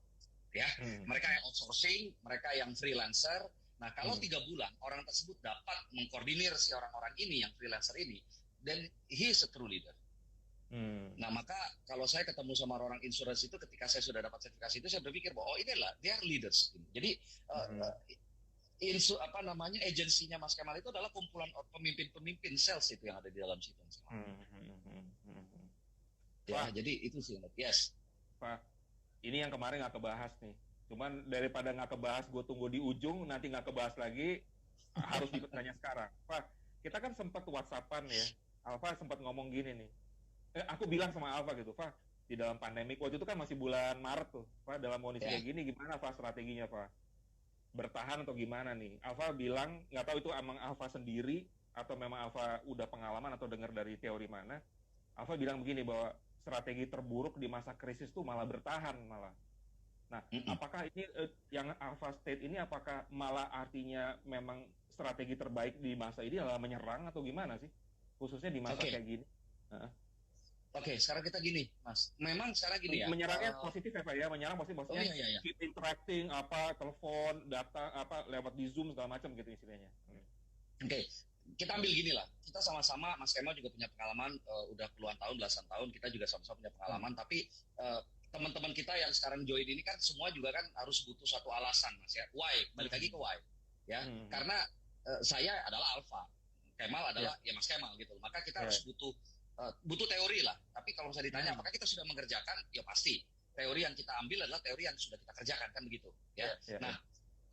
Ya, mereka yang outsourcing, mereka yang freelancer. Nah, kalau 3 bulan, orang tersebut dapat mengkoordinir si orang-orang ini, yang freelancer ini, then he is a true leader. Nah, maka kalau saya ketemu sama orang insurance itu, ketika saya sudah dapat sertifikasi itu, saya berpikir bahwa inilah, they are leaders. Jadi, agensinya Mas Kemal itu adalah kumpulan pemimpin-pemimpin sales itu yang ada di dalam situ. Ya, jadi itu sih. Yes. Pak, ini yang kemarin nggak kebahas nih. Cuman daripada nggak kebahas, gue tunggu di ujung, nanti nggak kebahas lagi, harus ditanya sekarang. Pak, kita kan sempat WhatsAppan ya. Alfa sempat ngomong gini nih. Aku bilang sama Alfa gitu, Pak, di dalam pandemik, waktu itu kan masih bulan Maret tuh. Pak, dalam kondisi kayak gini, gimana Pak strateginya, Pak? Bertahan atau gimana nih? Alfa bilang, nggak tahu itu emang Alfa sendiri atau memang Alfa udah pengalaman atau dengar dari teori mana. Alfa bilang begini, bahwa strategi terburuk di masa krisis tuh malah bertahan malah. Nah, apakah ini yang Alfa state ini apakah malah artinya memang strategi terbaik di masa ini adalah menyerang atau gimana sih? Khususnya di masa kayak gini. Oke, sekarang kita gini, Mas. Memang sekarang gini ya. Menyerangnya positif ya Pak ya, menyerang positif maksudnya keep interacting, telepon, data, lewat di Zoom segala macam gitu istilahnya. Oke, kita ambil gini lah. Kita sama-sama, Mas Kemal juga punya pengalaman, udah puluhan tahun, belasan tahun, kita juga sama-sama punya pengalaman. Tapi teman-teman kita yang sekarang join ini kan semua juga kan harus butuh satu alasan, Mas ya. Why? Balik lagi ke why. Ya, karena saya adalah Alfa, Kemal adalah ya Mas Kemal gitu. Maka kita harus butuh teori lah. Tapi kalau saya ditanya apakah kita sudah mengerjakan, ya pasti. Teori yang kita ambil adalah teori yang sudah kita kerjakan, kan begitu. Ya. Nah,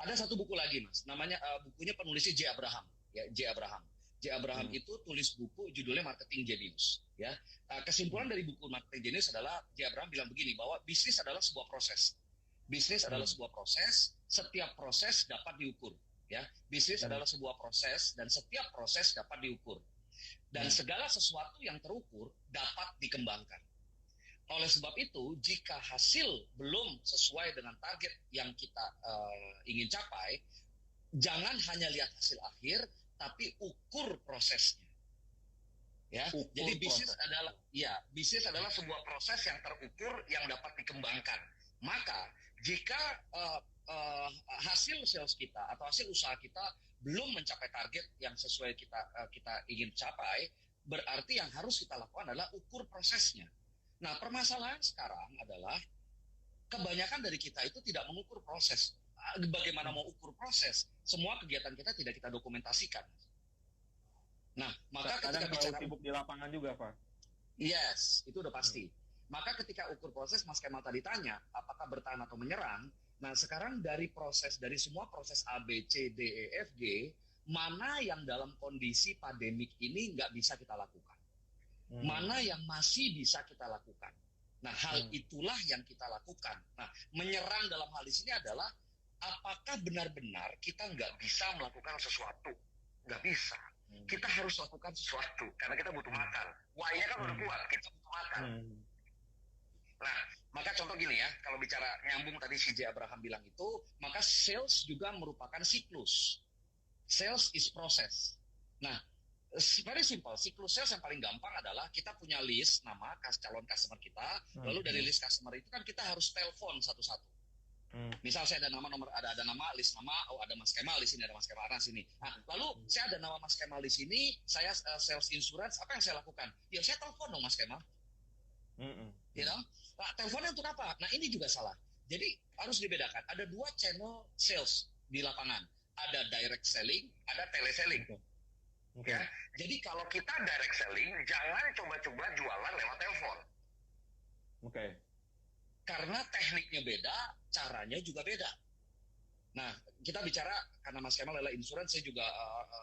ada satu buku lagi, Mas. Namanya bukunya penulisnya J. Abraham. Ya, J. Abraham. J. Abraham itu tulis buku judulnya Marketing Genius. Ya. Kesimpulan dari buku Marketing Genius adalah J. Abraham bilang begini, bahwa bisnis adalah sebuah proses. Bisnis adalah sebuah proses. Setiap proses dapat diukur. Ya. Bisnis adalah sebuah proses dan setiap proses dapat diukur. Dan segala sesuatu yang terukur dapat dikembangkan. Oleh sebab itu, jika hasil belum sesuai dengan target yang kita ingin capai, jangan hanya lihat hasil akhir, tapi ukur prosesnya. Ya, jadi bisnis adalah sebuah proses yang terukur yang dapat dikembangkan. Maka jika hasil sales kita atau hasil usaha kita belum mencapai target yang sesuai kita ingin capai, berarti yang harus kita lakukan adalah ukur prosesnya. Nah, permasalahan sekarang adalah kebanyakan dari kita itu tidak mengukur proses. Bagaimana mau ukur proses? Semua kegiatan kita tidak kita dokumentasikan. Nah, maka ketika bicara sibuk di lapangan juga, Pak. Yes, itu udah pasti. Maka ketika ukur proses, Mas Kemal tadi tanya, apakah bertahan atau menyerang? Nah, sekarang dari semua proses A, B, C, D, E, F, G, mana yang dalam kondisi pandemik ini nggak bisa kita lakukan? Mana yang masih bisa kita lakukan? Nah, hal itulah yang kita lakukan. Nah, menyerang dalam hal di sini adalah apakah benar-benar kita nggak bisa melakukan sesuatu? Nggak bisa. Kita harus lakukan sesuatu karena kita butuh makan. Why-nya kan udah kuat, kita butuh makan. Nah, maka contoh gini ya, kalau bicara nyambung tadi si J. Abraham bilang itu, maka sales juga merupakan siklus. Sales is process. Nah, very simple. Siklus sales yang paling gampang adalah kita punya list nama calon customer kita, lalu dari list customer itu kan kita harus telepon satu-satu. Misal saya ada nama list nama, ada Mas Kemal di sini, ada Mas Kemal di sini. Nah, lalu saya ada nama Mas Kemal di sini, saya sales insurance, apa yang saya lakukan? Ya saya telepon dong Mas Kemal. You know? Nah, teleponnya untuk apa? Nah, ini juga salah. Jadi harus dibedakan. Ada dua channel sales di lapangan. Ada direct selling, ada teleselling. Okay. Ya? Jadi kalau kita direct selling, jangan coba-coba jualan lewat telepon. Oke. Karena tekniknya beda, caranya juga beda. Nah, kita bicara karena Mas Kemal adalah insurance, saya juga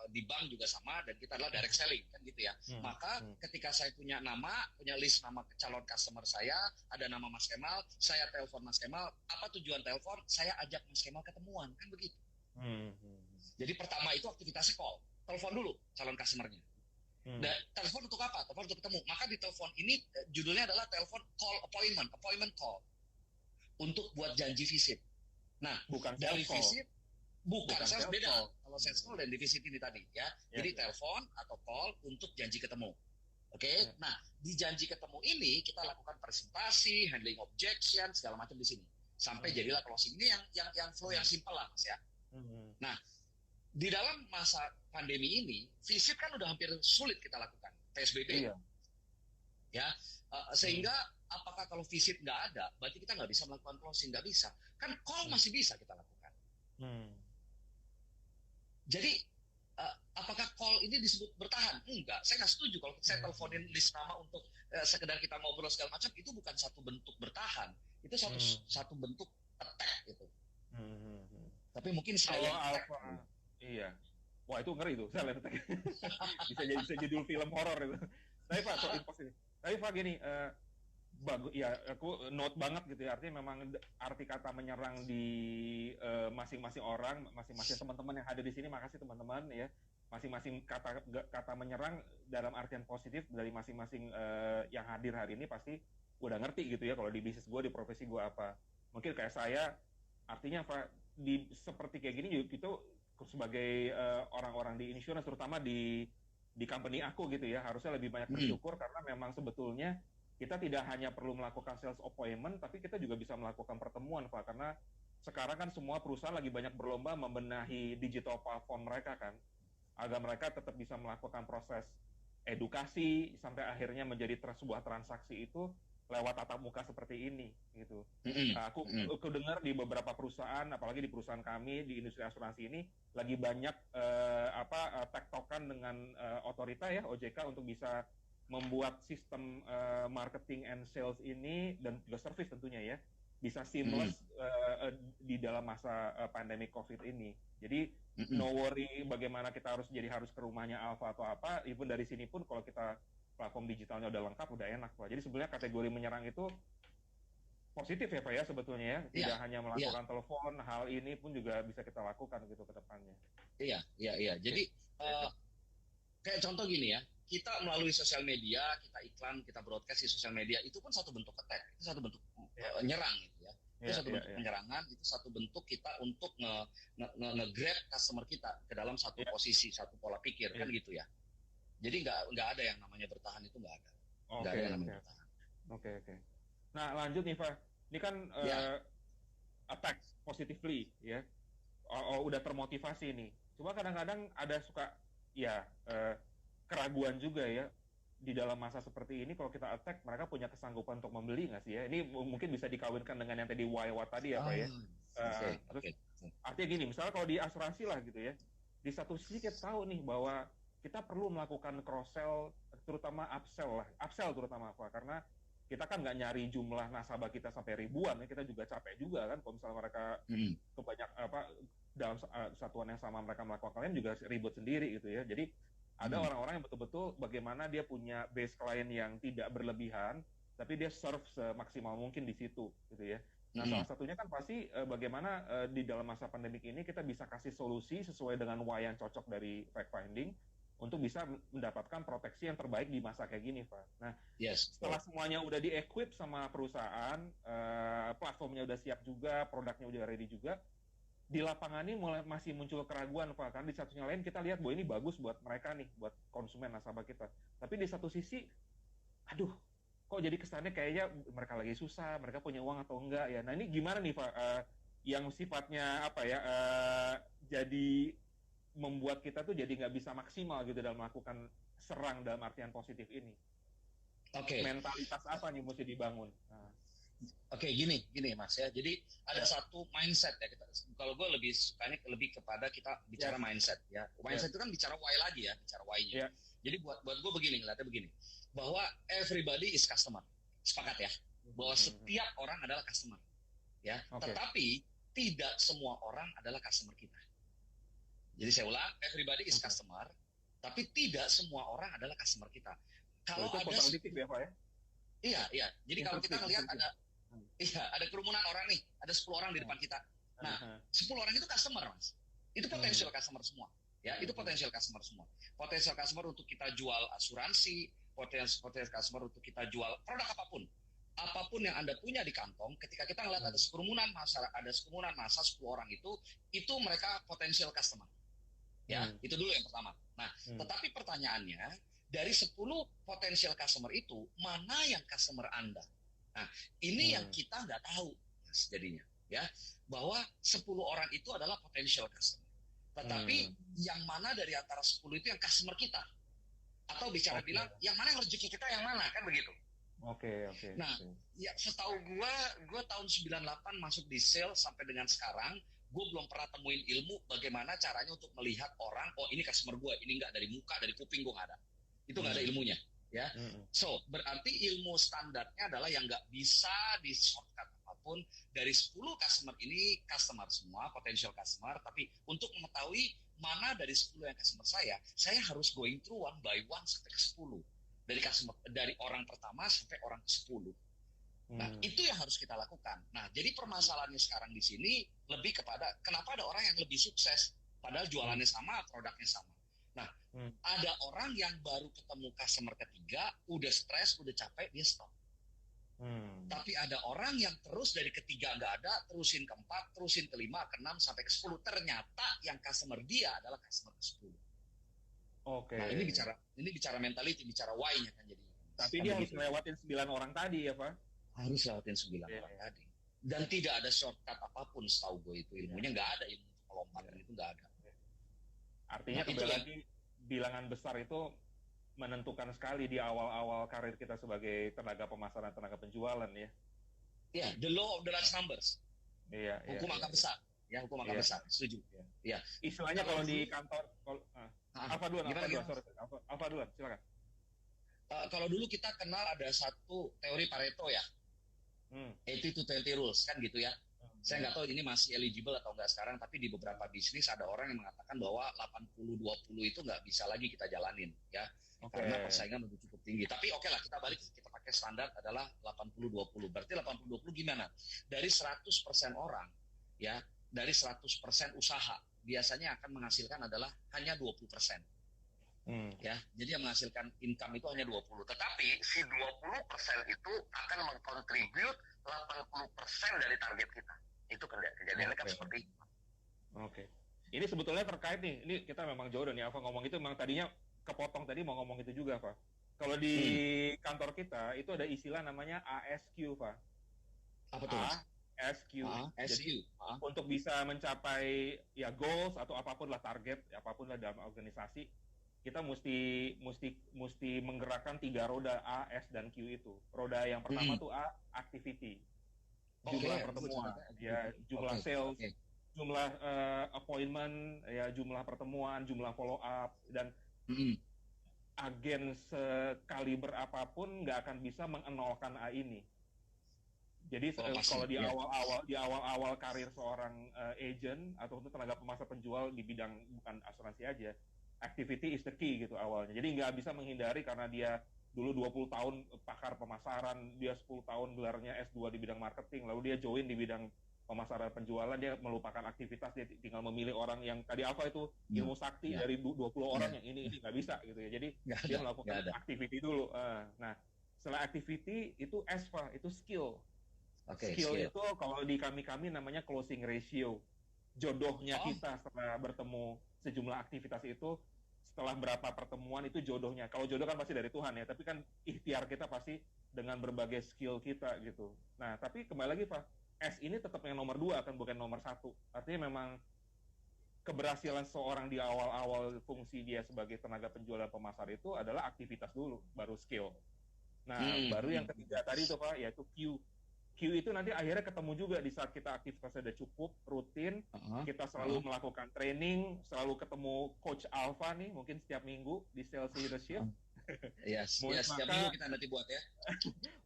di bank juga sama, dan kita adalah direct selling, kan gitu ya. Maka ketika saya punya list nama calon customer saya, ada nama Mas Kemal, saya telepon Mas Kemal, apa tujuan telepon? Saya ajak Mas Kemal ketemuan, kan begitu. Jadi pertama itu aktivitasnya call, telepon dulu calon customernya. Dan telepon untuk apa? Telepon untuk ketemu. Maka di telepon ini judulnya adalah telepon call appointment call. Untuk buat janji visit. Nah, bukan dari visit, bukan sales beda. Call. Kalau sales call dan di visit ini tadi, ya. Jadi telepon atau call untuk janji ketemu. Oke? Nah, di janji ketemu ini kita lakukan presentasi, handling objection, segala macam di sini. Sampai jadilah closing. Ini yang flow yang simple lah, Mas ya. Nah, di dalam masa pandemi ini, visit kan udah hampir sulit kita lakukan. PSBB. Ya, sehingga apakah kalau visit nggak ada, berarti kita nggak bisa melakukan closing, nggak bisa. Kan call masih bisa kita lakukan. Jadi, apakah call ini disebut bertahan? Enggak, saya nggak setuju. Kalau saya teleponin list nama untuk sekedar kita ngobrol segala macam, itu bukan satu bentuk bertahan. Itu satu bentuk attack gitu. Tapi mungkin kalau Alpha, iya. Wah, itu ngeri tuh, saya lihat bisa jadi film horor itu. Tapi Pak, soal impos ini. Tapi Pak gini, bagus ya, aku note banget gitu ya, artinya memang arti kata menyerang di masing-masing orang, masing-masing teman-teman yang hadir di sini, makasih teman-teman ya, masing-masing kata menyerang dalam artian positif dari masing-masing yang hadir hari ini pasti udah ngerti gitu ya, kalau di bisnis gue, di profesi gue apa. Mungkin kayak saya, artinya Pak, seperti kayak gini juga itu sebagai orang-orang di insurance, terutama di company aku gitu ya, harusnya lebih banyak bersyukur karena memang sebetulnya kita tidak hanya perlu melakukan sales appointment, tapi kita juga bisa melakukan pertemuan, Pak. Karena sekarang kan semua perusahaan lagi banyak berlomba membenahi digital platform mereka kan, agar mereka tetap bisa melakukan proses edukasi sampai akhirnya menjadi sebuah transaksi itu lewat tatap muka seperti ini gitu. Aku dengar di beberapa perusahaan, apalagi di perusahaan kami di industri asuransi ini lagi banyak tektokan dengan otorita ya, OJK, untuk bisa membuat sistem marketing and sales ini dan juga service tentunya ya bisa seamless di dalam masa pandemic COVID ini. Jadi no worry bagaimana kita harus ke rumahnya Alpha atau apa, even dari sini pun kalau kita platform digitalnya udah lengkap, udah enak Pak. Jadi sebenarnya kategori menyerang itu positif ya Pak ya sebetulnya ya. Tidak hanya melakukan telepon, hal ini pun juga bisa kita lakukan gitu ke depannya. Iya. Jadi kayak contoh gini ya, kita melalui sosial media, kita iklan, kita broadcast di sosial media, itu pun satu bentuk attack, itu satu bentuk nyerang gitu ya. Itu satu bentuk penyerangan, itu satu bentuk kita untuk nge-grab customer kita ke dalam satu posisi, satu pola pikir, kan gitu ya. Jadi nggak ada yang namanya bertahan, itu nggak ada. Nggak ada yang namanya bertahan. Oke. Nah lanjut nih Pak, ini kan attack positively ya, udah termotivasi nih. Cuma kadang-kadang ada suka keraguan juga ya di dalam masa seperti ini. Kalau kita attack, mereka punya kesanggupan untuk membeli nggak sih ya? Ini mungkin bisa dikawinkan dengan yang tadi why what tadi ya Pak ya. Terus artinya gini, misalnya kalau di asuransi lah gitu ya, di satu sisi kita tahu nih bahwa kita perlu melakukan cross sell, terutama upsell terutama Pak, karena kita kan nggak nyari jumlah nasabah kita sampai ribuan ya, kita juga capek juga kan kalau misalnya mereka kebanyak dalam satuan yang sama mereka melakukan klien juga ribut sendiri gitu ya. Jadi ada orang-orang yang betul-betul bagaimana dia punya base klien yang tidak berlebihan, tapi dia serve semaksimal mungkin di situ gitu ya. Nah salah satunya kan pasti bagaimana di dalam masa pandemik ini kita bisa kasih solusi sesuai dengan why yang cocok dari fact finding untuk bisa mendapatkan proteksi yang terbaik di masa kayak gini, Pak. Nah, setelah semuanya udah di-equip sama perusahaan, platformnya udah siap juga, produknya udah ready juga, di lapangan ini masih muncul keraguan, Pak. Karena di satunya lain kita lihat bahwa ini bagus buat mereka nih, buat konsumen nasabah kita. Tapi di satu sisi, aduh, kok jadi kesannya kayaknya mereka lagi susah, mereka punya uang atau enggak ya. Nah ini gimana nih, Pak? Yang sifatnya jadi membuat kita tuh jadi nggak bisa maksimal gitu dalam melakukan serang dalam artian positif ini. Mentalitas apa nih mesti dibangun? Gini Mas ya. Jadi ada satu mindset ya, kalau gue lebih sukanya lebih kepada kita bicara mindset ya. Mindset itu kan bicara why lagi ya, bicara why-nya. Jadi buat gue begini, ngeliatnya begini, bahwa everybody is customer. Sepakat ya, bahwa setiap orang adalah customer ya. Tetapi tidak semua orang adalah customer kita. Jadi saya ulang, everybody is customer, tapi tidak semua orang adalah customer kita. Kalau ada ya, Pak ya? Iya. Jadi kalau kita ngelihat ada kerumunan orang nih, ada 10 orang di depan kita. Nah, 10 orang itu customer, Mas. Itu potensial customer semua. Ya, itu potensial customer semua. Potensial customer untuk kita jual asuransi, potensial customer untuk kita jual produk apapun. Apapun yang Anda punya di kantong, ketika kita ngelihat ada kerumunan massa 10 orang itu mereka potensial customer. Ya, itu dulu yang pertama. Nah, tetapi pertanyaannya, dari 10 potensial customer itu, mana yang customer Anda? Nah, ini yang kita nggak tahu, Mas, jadinya. Ya, bahwa 10 orang itu adalah potensial customer. Tetapi yang mana dari antara 10 itu yang customer kita? Atau bicara bilang, yang mana yang rezeki kita, yang mana? Kan begitu. Oke. Nah, ya setahu gue tahun 98 masuk di sales sampai dengan sekarang, gue belum pernah temuin ilmu bagaimana caranya untuk melihat orang, oh ini customer gue, ini nggak dari muka, dari kuping gue nggak ada. Itu nggak ada ilmunya. Ya, so berarti ilmu standarnya adalah yang nggak bisa di shortcut apapun. Dari 10 customer ini customer semua, potential customer, tapi untuk mengetahui mana dari 10 yang customer saya harus going through one by one sampai ke 10. Dari orang pertama sampai orang ke-10. Nah, itu yang harus kita lakukan. Nah, jadi permasalahannya sekarang di sini lebih kepada kenapa ada orang yang lebih sukses padahal jualannya sama, produknya sama. Nah, ada orang yang baru ketemu customer ketiga, udah stres, udah capek, dia stop. Tapi ada orang yang terus dari ketiga nggak ada, terusin keempat, terusin kelima, keenam, sampai ke-10. Ternyata yang customer dia adalah customer ke-10. Nah, ini bicara mentality, bicara why-nya kan jadi. Tapi dia harus lewatin 9 orang tadi ya, Pak? Harus lewatin 9 orang tadi. Dan tidak ada shortcut apapun setahu gue itu ilmunya, nggak ada ilmu untuk melompatkan itu nggak ada. Artinya kembali lagi bilangan besar itu menentukan sekali di awal-awal karir kita sebagai tenaga pemasaran, tenaga penjualan ya. Iya, the law of the large numbers. Iya. Hukum angka besar. Ya, hukum angka besar. Setuju. Iya. Istilahnya kalau di kantor, Alfa duluan, silakan. Kalau dulu kita kenal ada satu teori Pareto ya, 80-20 rules kan gitu ya. Saya nggak tahu ini masih eligible atau nggak sekarang, tapi di beberapa bisnis ada orang yang mengatakan bahwa 80-20 itu nggak bisa lagi kita jalanin ya, karena persaingan udah cukup tinggi. Tapi oke lah, kita balik, kita pakai standar adalah 80-20. Berarti 80-20 gimana? Dari 100% orang ya, dari 100% usaha biasanya akan menghasilkan adalah hanya 20%. Ya, jadi yang menghasilkan income itu hanya 20. Tetapi si 20% itu akan mengkontribute 80% dari target kita. Itu kejadiannya kan Oke. seperti itu. Oke. Ini sebetulnya terkait nih. Ini kita memang jodoh nih. Alfa ngomong itu memang tadinya kepotong tadi mau ngomong itu juga, Pak. Kalau di kantor kita itu ada istilah namanya ASQ, Pak. Apa tuh, Mas? ASQ. Jadi SU. untuk bisa mencapai ya goals atau apapun lah target, apapun lah dalam organisasi, kita mesti menggerakkan 3 roda A, S dan Q itu. Roda yang pertama tuh A, activity, jumlah pertemuan, ya jumlah sales, jumlah appointment, ya jumlah pertemuan, jumlah follow up, dan agen sekaliber apapun nggak akan bisa mengenolkan A ini. Jadi kalau di awal karir seorang agent atau untuk tenaga pemasar penjual di bidang bukan asuransi aja, activity is the key gitu awalnya. Jadi nggak bisa menghindari karena dia dulu 20 tahun pakar pemasaran, dia 10 tahun gelarnya S2 di bidang marketing, lalu dia join di bidang pemasaran penjualan, dia melupakan aktivitas, dia tinggal memilih orang yang tadi apa itu ilmu sakti dari 20 orang yang ini nggak bisa gitu ya. Jadi dia melakukan activity dulu. Nah, setelah activity itu S, Pak, itu skill. Skill itu kalau di kami namanya closing ratio. Jodohnya kita setelah bertemu sejumlah aktivitas itu, setelah berapa pertemuan itu jodohnya. Kalau jodoh kan pasti dari Tuhan ya, tapi kan ikhtiar kita pasti dengan berbagai skill kita gitu. Nah, tapi kembali lagi Pak, S ini tetap yang nomor 2 kan, bukan nomor 1. Artinya memang keberhasilan seorang di awal-awal fungsi dia sebagai tenaga penjual dan pemasar itu adalah aktivitas dulu, baru skill. Nah, baru yang ketiga tadi itu Pak, yaitu Q. Q itu nanti akhirnya ketemu juga di saat kita aktivitasnya udah cukup, rutin, kita selalu melakukan training, selalu ketemu Coach Alpha nih, mungkin setiap minggu di Sales Leadership. Setiap minggu kita nanti buat ya.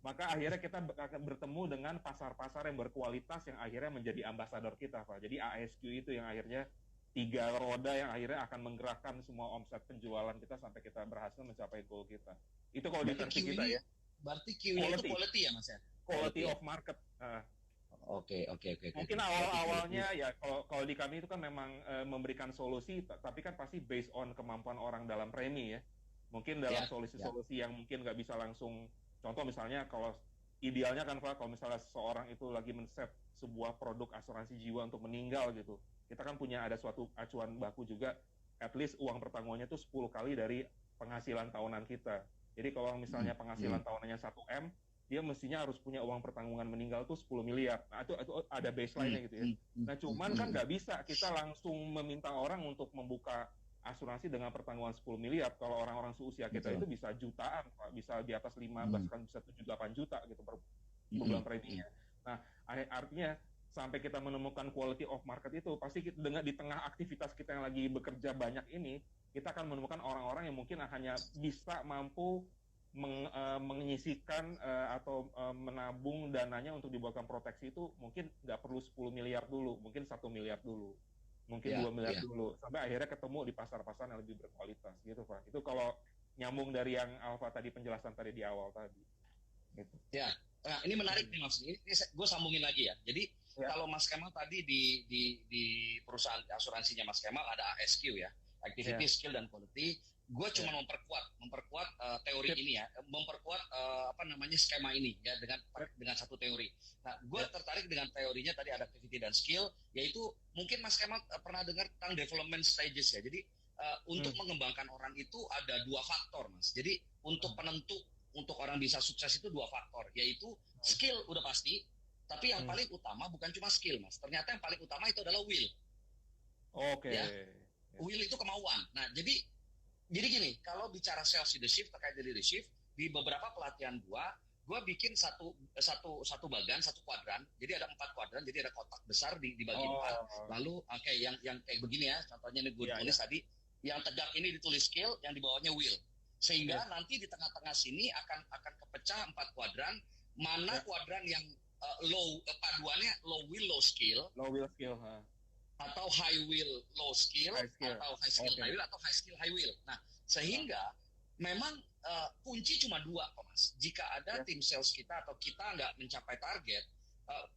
Maka akhirnya kita akan bertemu dengan pasar-pasar yang berkualitas yang akhirnya menjadi ambasador kita, Pak. Jadi ASQ itu yang akhirnya 3 roda yang akhirnya akan menggerakkan semua omset penjualan kita sampai kita berhasil mencapai goal kita. Itu kalau di versi kita ya. Berarti Q-nya itu quality ya Mas ya? Quality of market. Oke. Mungkin awal-awalnya ya kalau di kami itu kan memang memberikan solusi, tapi kan pasti based on kemampuan orang dalam premi ya. Mungkin dalam solusi-solusi yang mungkin nggak bisa langsung, contoh misalnya kalau idealnya kan Pak, kalau misalnya seseorang itu lagi men-set sebuah produk asuransi jiwa untuk meninggal gitu, kita kan punya ada suatu acuan baku juga, at least uang pertanggungannya itu 10 kali dari penghasilan tahunan kita. Jadi kalau misalnya penghasilan tahunannya 1M, dia mestinya harus punya uang pertanggungan meninggal tuh 10 miliar. Nah, itu ada baseline-nya gitu ya. Nah, cuman kan nggak bisa kita langsung meminta orang untuk membuka asuransi dengan pertanggungan 10 miliar. Kalau orang-orang seusia kita itu bisa jutaan, Pak. Bisa di atas 5, bahkan bisa 7-8 juta gitu per bulan preminya. Nah, artinya sampai kita menemukan quality of market itu, pasti kita, di tengah aktivitas kita yang lagi bekerja banyak ini, kita akan menemukan orang-orang yang mungkin hanya bisa mampu menyisihkan atau menabung dananya untuk dibuatkan proteksi itu mungkin nggak perlu 10 miliar dulu, mungkin 1 miliar dulu, mungkin 2 miliar dulu, sampai akhirnya ketemu di pasar-pasar yang lebih berkualitas gitu Pak. Itu kalau nyambung dari yang Alfa tadi, penjelasan tadi di awal tadi. Gitu. Ya, nah ini menarik nih Mas. Ini gue sambungin lagi ya. Jadi kalau Mas Kemal tadi di perusahaan asuransinya Mas Kemal ada ASQ ya, activity, skill dan quality. Gue cuma memperkuat teori ini ya, memperkuat skema ini ya dengan satu teori. Nah, gue tertarik dengan teorinya tadi ada activity dan skill, yaitu mungkin Mas Kemal pernah dengar tentang development stages ya. Jadi untuk mengembangkan orang itu ada 2 faktor Mas. Jadi untuk penentu untuk orang bisa sukses itu 2 faktor, yaitu skill udah pasti, tapi yang paling utama bukan cuma skill Mas. Ternyata yang paling utama itu adalah will. Oke. Ya, will itu kemauan. Nah, jadi gini, kalau bicara sales leadership, terkait leadership, di beberapa pelatihan gua bikin satu bagan, satu kuadran. Jadi ada 4 kuadran, jadi ada kotak besar dibagi 4. Lalu yang kayak begini ya, contohnya ini gue tulis tadi, yang tegak ini ditulis skill, yang di bawahnya will. Sehingga nanti di tengah-tengah sini akan kepecah 4 kuadran, mana kuadran yang paduannya low will low skill. Atau high will low skill, atau high skill high will, atau high skill high will. Nah, sehingga memang kunci cuma 2 kok Mas. Jika ada tim sales kita atau kita nggak mencapai target,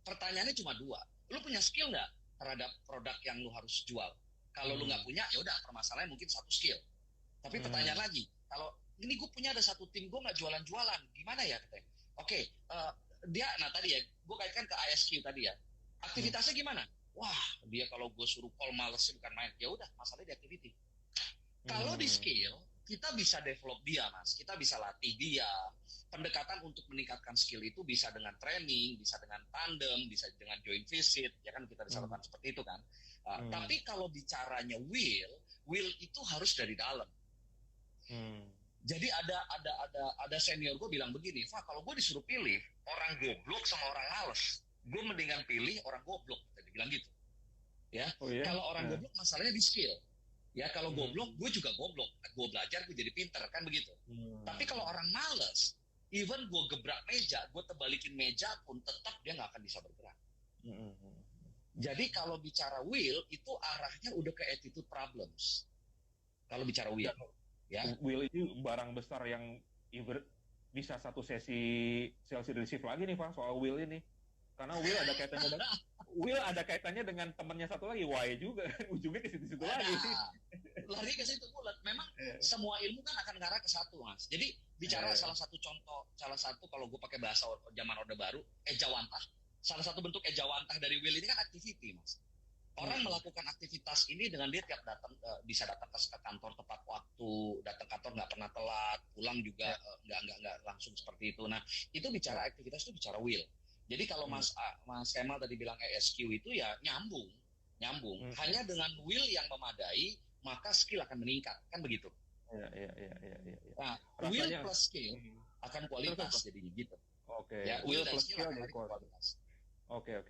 pertanyaannya cuma 2. Lu punya skill nggak terhadap produk yang lu harus jual? Kalau lu nggak punya, ya udah, permasalahannya mungkin 1 skill. Tapi pertanyaan lagi, kalau ini gue punya ada satu tim gue nggak jualan-jualan, gimana ya katanya? Oke, dia, nah tadi ya, gue kaitkan ke ISQ tadi ya. Aktivitasnya gimana? Wah, dia kalau gue suruh call males bukan main. Ya udah, masalahnya di activity. Kalau di skill, kita bisa develop dia, Mas. Kita bisa latih dia. Pendekatan untuk meningkatkan skill itu bisa dengan training, bisa dengan tandem, bisa dengan joint visit, ya kan kita bisa lakukan seperti itu kan. Tapi kalau bicaranya will itu harus dari dalam. Jadi ada senior gue bilang begini, Pak, kalau gue disuruh pilih orang goblok sama orang males, gue mendingan pilih orang goblok. Dia bilang gitu. Ya, kalau orang goblok masalahnya di skill. Ya, kalau goblok, gue juga goblok. Gue belajar, gue jadi pinter, kan begitu. Tapi kalau orang males, even gue gebrak meja, gue tebalikin meja pun, tetap dia nggak akan bisa bergerak. Jadi kalau bicara will, itu arahnya udah ke attitude problems. Kalau bicara will. Ya. Will itu barang besar yang bisa satu sesi sales leadership lagi nih, Pak, soal will ini. Karena Will ada kaitannya dengan temannya satu lagi, Y juga. Ujungnya ke situ-situ lagi. Lari ke situ bulat. Memang semua ilmu kan akan ngarah ke satu, Mas. Jadi bicara salah satu contoh, kalau gue pakai bahasa zaman Orde Baru, ejawantah. Salah satu bentuk ejawantah dari will ini kan activity, Mas. Orang melakukan aktivitas ini dengan dia tiap datang, bisa datang ke kantor tepat waktu, datang kantor nggak pernah telat, pulang juga nggak langsung seperti itu. Nah, itu bicara aktivitas, itu bicara will. Jadi kalau Mas Kemal tadi bilang ESQ itu ya nyambung. Hanya dengan will yang memadai, maka skill akan meningkat, kan begitu? Iya. Nah, will plus skill akan kualitas jadinya gitu. Oke. Ya, will dan skill akan kualitas. Oke.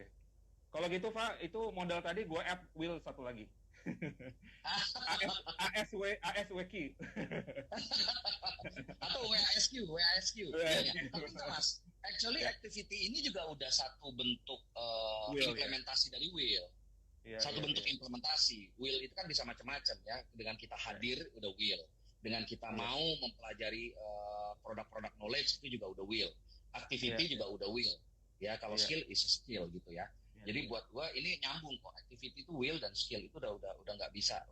Kalau gitu, Pak, itu modal tadi gue add will satu lagi. ASWQ. Atau WASQ. Ya. Tapi Mas, actually activity ini juga udah satu bentuk implementasi dari will. Satu bentuk implementasi. Will itu kan bisa macam-macam ya. Dengan kita hadir udah will. Dengan kita mau mempelajari produk-produk knowledge itu juga udah will. Activity juga udah will. Ya, kalau skill is a skill gitu ya. Jadi buat gua ini nyambung kok. Activity itu will dan skill itu udah nggak bisa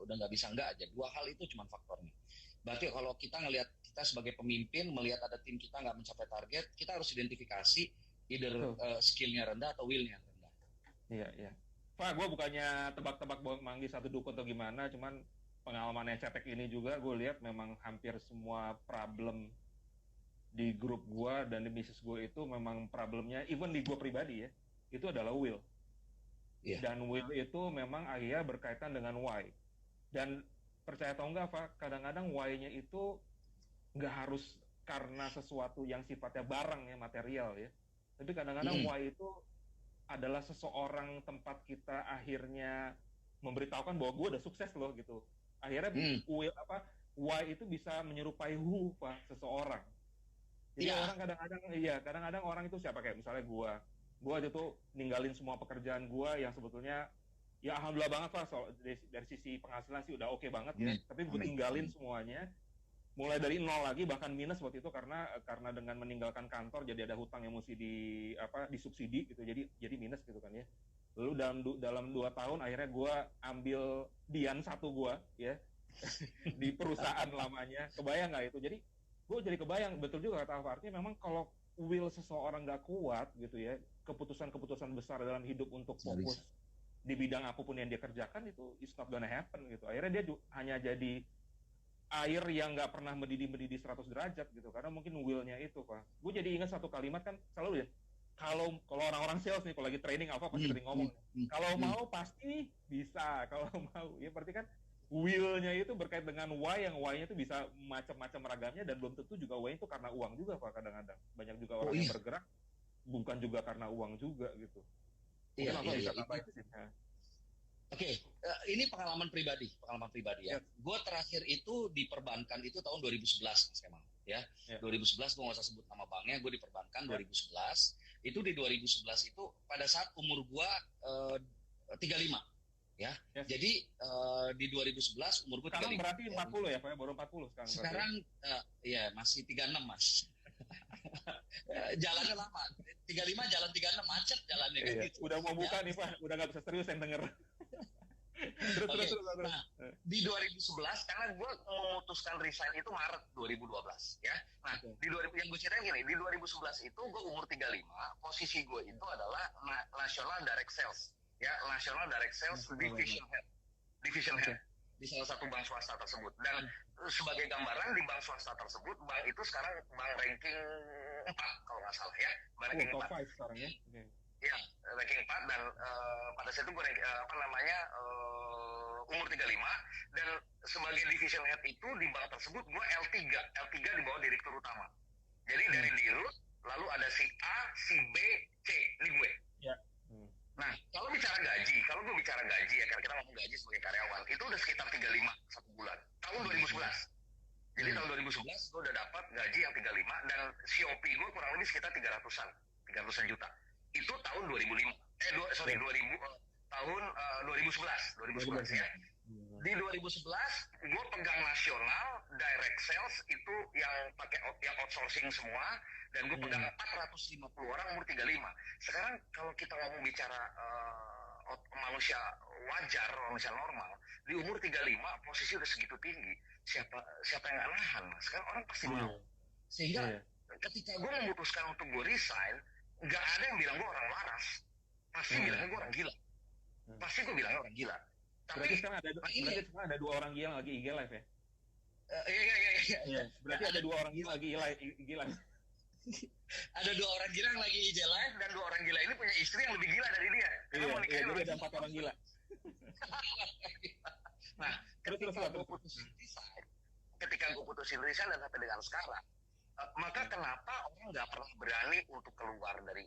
enggak aja. Dua hal itu cuma faktornya. Berarti kalau kita ngelihat, kita sebagai pemimpin melihat ada tim kita nggak mencapai target, kita harus identifikasi either skillnya rendah atau willnya rendah. Iya. Pak, gue bukannya tebak-tebak manggil satu dukun atau gimana, cuman pengalamannya Cetek ini juga gue lihat memang hampir semua problem di grup gue dan di bisnis gue itu memang problemnya, even di gue pribadi ya, itu adalah will. Dan will itu memang akhirnya berkaitan dengan why. Dan percaya atau enggak, Pak, kadang-kadang why-nya itu nggak harus karena sesuatu yang sifatnya barang ya, material ya. Tapi kadang-kadang why itu adalah seseorang, tempat kita akhirnya memberitahukan bahwa gue udah sukses loh gitu. Akhirnya why itu bisa menyerupai who, Pak, seseorang. Jadi orang kadang-kadang orang itu siapa, kayak misalnya gue aja tuh ninggalin semua pekerjaan gue yang sebetulnya ya alhamdulillah banget Pak, dari sisi penghasilan sih udah oke banget ya. Tapi gue tinggalin semuanya, mulai dari nol lagi, bahkan minus waktu itu karena dengan meninggalkan kantor jadi ada hutang yang mesti disubsidi gitu, jadi minus gitu kan ya. Lalu dalam 2 tahun akhirnya gue ambil dian satu gue ya di perusahaan lamanya. Kebayang nggak itu? Jadi gue jadi kebayang betul juga kata Alfa, artinya memang kalau will seseorang nggak kuat gitu ya, keputusan-keputusan besar dalam hidup untuk fokus di bidang apapun yang dia kerjakan itu it's not gonna happen gitu. Akhirnya dia hanya jadi air yang nggak pernah mendidih 100 derajat gitu, karena mungkin will-nya itu, Pak. Gue jadi ingat satu kalimat kan selalu ya, kalau orang-orang sales nih, kalau lagi training apa pasti sering ngomong, kalau mau pasti bisa, kalau mau ya berarti kan will-nya itu berkait dengan why, yang why-nya itu bisa macam-macam ragamnya, dan belum tentu juga why itu karena uang juga, Pak. Kadang-kadang banyak juga orang yang bergerak bukan juga karena uang juga gitu. Bisa tambahin sih. Oke, ini pengalaman pribadi ya. Gue terakhir itu di perbankan itu tahun 2011, Mas Kemal. Ya, 2011 gue nggak usah sebut nama banknya, gue di perbankan 2011. Itu di 2011 itu pada saat umur gue 35. Ya, jadi di 2011 umur gue 35. Sekarang berarti 40 ya, Pak? Baru 40 sekarang. Sekarang ya masih 36, Mas. Jalannya lama. 35 jalan 36 macet jalannya kan gitu. Udah mau buka nih, Pak. Udah nggak bisa serius yang denger. Terus, Oke. terus. Nah, di 2011 karena gue memutuskan resign itu Maret 2012 ya. Nah, Oke. di 2000 yang gue ceritain gini, di 2011 itu gue umur 35, posisi gue itu adalah National Direct Sales ya, National Direct Sales Division Head. Division Head di salah satu bank swasta tersebut. Dan sebagai gambaran di bank swasta tersebut, bank itu sekarang bank ranking 4 kalau nggak salah ya. Bank ranking Top 4. 5 sekarang ya. Okay. Ya, ranking 4 dan pada saat itu gue umur 35 dan sebagai division head itu di bank tersebut gue L3 di bawah direktur utama. Jadi dari dirut lalu ada si A, si B, C, ini gue. Ya. Nah, kalau gue bicara gaji ya, karena kita ngomong gaji sebagai karyawan, itu udah sekitar 35 satu bulan. Tahun 2011. Jadi tahun 2011 gue udah dapat gaji yang 35 dan COP gue kurang lebih sekitar 300-an juta. Itu tahun 2005. Tahun 2011 ya. Di 2011 gue pegang nasional direct sales itu yang outsourcing semua dan gue pegang 450 orang umur 35. Sekarang kalau kita ngomong bicara manusia wajar, manusia normal, di umur 35 posisi udah segitu tinggi, siapa yang nggak nahan, Mas? Sekarang orang pasti mau. Sehingga ketika gue memutuskan untuk gue resign, nggak ada yang bilang gue orang waras, pasti bilangnya gue orang gila. Pasti gue bilangnya orang gila. Tapi berarti sekarang ada 2 orang gila lagi IG live ya? Iya. Berarti ada 2 orang gila lagi IG live. Ada 2 orang gila yang lagi IG live dan 2 orang gila ini punya istri yang lebih gila dari dia. Iya, jadi ada 4 orang gila. Nah, ketika gue putusin resign dan sampai dengan sekarang, maka kenapa orang nggak pernah berani untuk keluar dari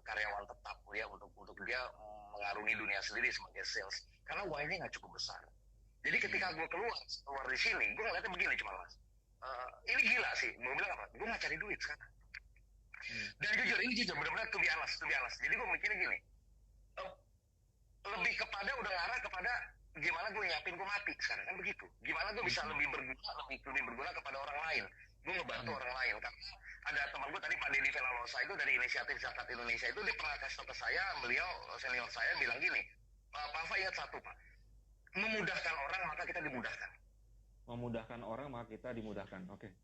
karyawan tetap ya, untuk dia mengarungi dunia sendiri sebagai sales, karena why-nya nggak cukup besar. Jadi ketika gue keluar di sini, gue ngeliatnya begini cuma, Mas, ini gila sih, gue bilang apa, gue nggak cari duit sekarang. Dan ini jujur benar-benar to be honest. Jadi gue mikirnya gini, lebih kepada udah ngarah kepada gimana gue nyiapin gue mati sekarang, kan begitu. Gimana gue bisa lebih berguna kepada orang lain, gue ngebantu orang lain. Karena ada teman gue tadi, Pak Deddy Velalosa itu dari Inisiatif Zakat Indonesia, itu dia pernah kasih ke saya, beliau senior saya bilang gini, Pak Alfa ingat satu, Pak, memudahkan orang maka kita dimudahkan. Memudahkan orang maka kita dimudahkan. Oke.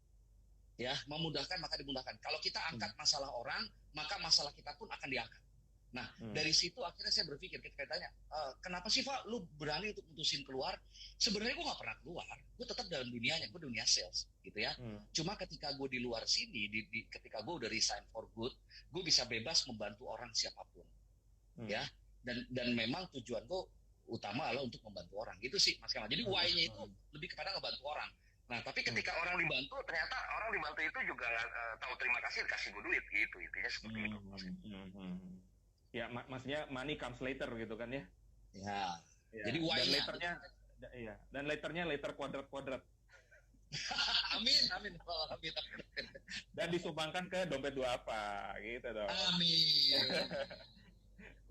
Ya, memudahkan maka dimudahkan. Kalau kita angkat masalah orang, maka masalah kita pun akan diangkat. Nah, dari situ akhirnya saya berpikir, ketika tanya, kenapa sih Pak lu berani untuk mutusin keluar? Sebenarnya gue gak pernah keluar, gue tetap dalam dunianya, gue dunia sales gitu ya. Cuma ketika gue di luar sini, ketika gue udah resign for good, gue bisa bebas membantu orang siapapun. Ya, dan memang tujuan gue utama adalah untuk membantu orang, gitu sih Mas Kemal. Jadi why-nya itu lebih kepada ngebantu orang. Nah, tapi ketika orang dibantu, ternyata orang dibantu itu juga tahu terima kasih, kasih gue duit gitu, intinya seperti itu. Ya, maksudnya money comes later gitu kan ya? Ya. Jadi dan letternya letter kuadrat. Amin. Dan disumbangkan ke dompet Duafa gitu dong. Amin.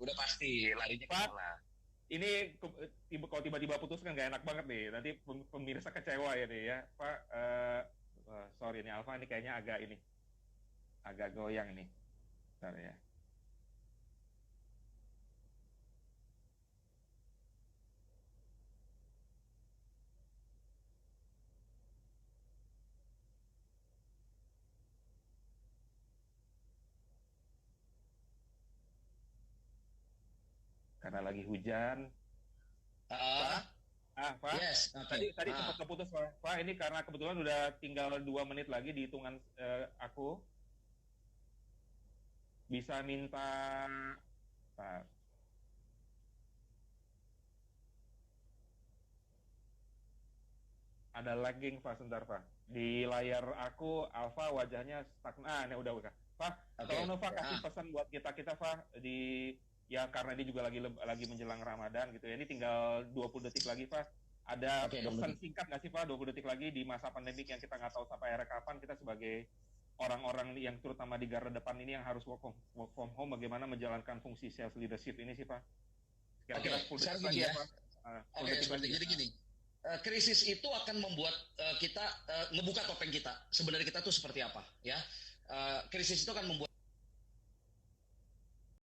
Udah pasti larinya ke sana. Ini kalau tiba-tiba putus kan gak enak banget nih. Nanti pemirsa kecewa ya nih ya. Pak, sorry nih Alfa ini kayaknya agak goyang nih. Bentar ya. Karena lagi hujan. Pak. Yes, Tadi sempat keputus Pak. Ini karena kebetulan udah tinggal 2 menit lagi di hitungan aku. Bisa minta Pak. Ada lagging Pak, sebentar Pak. Di layar aku Alfa wajahnya stagnan. Ini udah. Pak, tolong Nova kasih pesan buat kita Pak ya karena dia juga lagi menjelang Ramadan gitu ya. Ini tinggal 20 detik lagi, Pak. Ada pesan singkat nggak sih, Pak? 20 detik lagi di masa pandemik yang kita nggak tahu sampai akhirnya kapan, kita sebagai orang-orang yang terutama di garda depan ini yang harus work from home, bagaimana menjalankan fungsi sales leadership ini sih, Pak? Kira-kira 10 detik lagi ya, Pak. Jadi gini. Krisis itu akan membuat kita ngebuka topeng kita. Sebenarnya kita tuh seperti apa, ya? Krisis itu akan membuat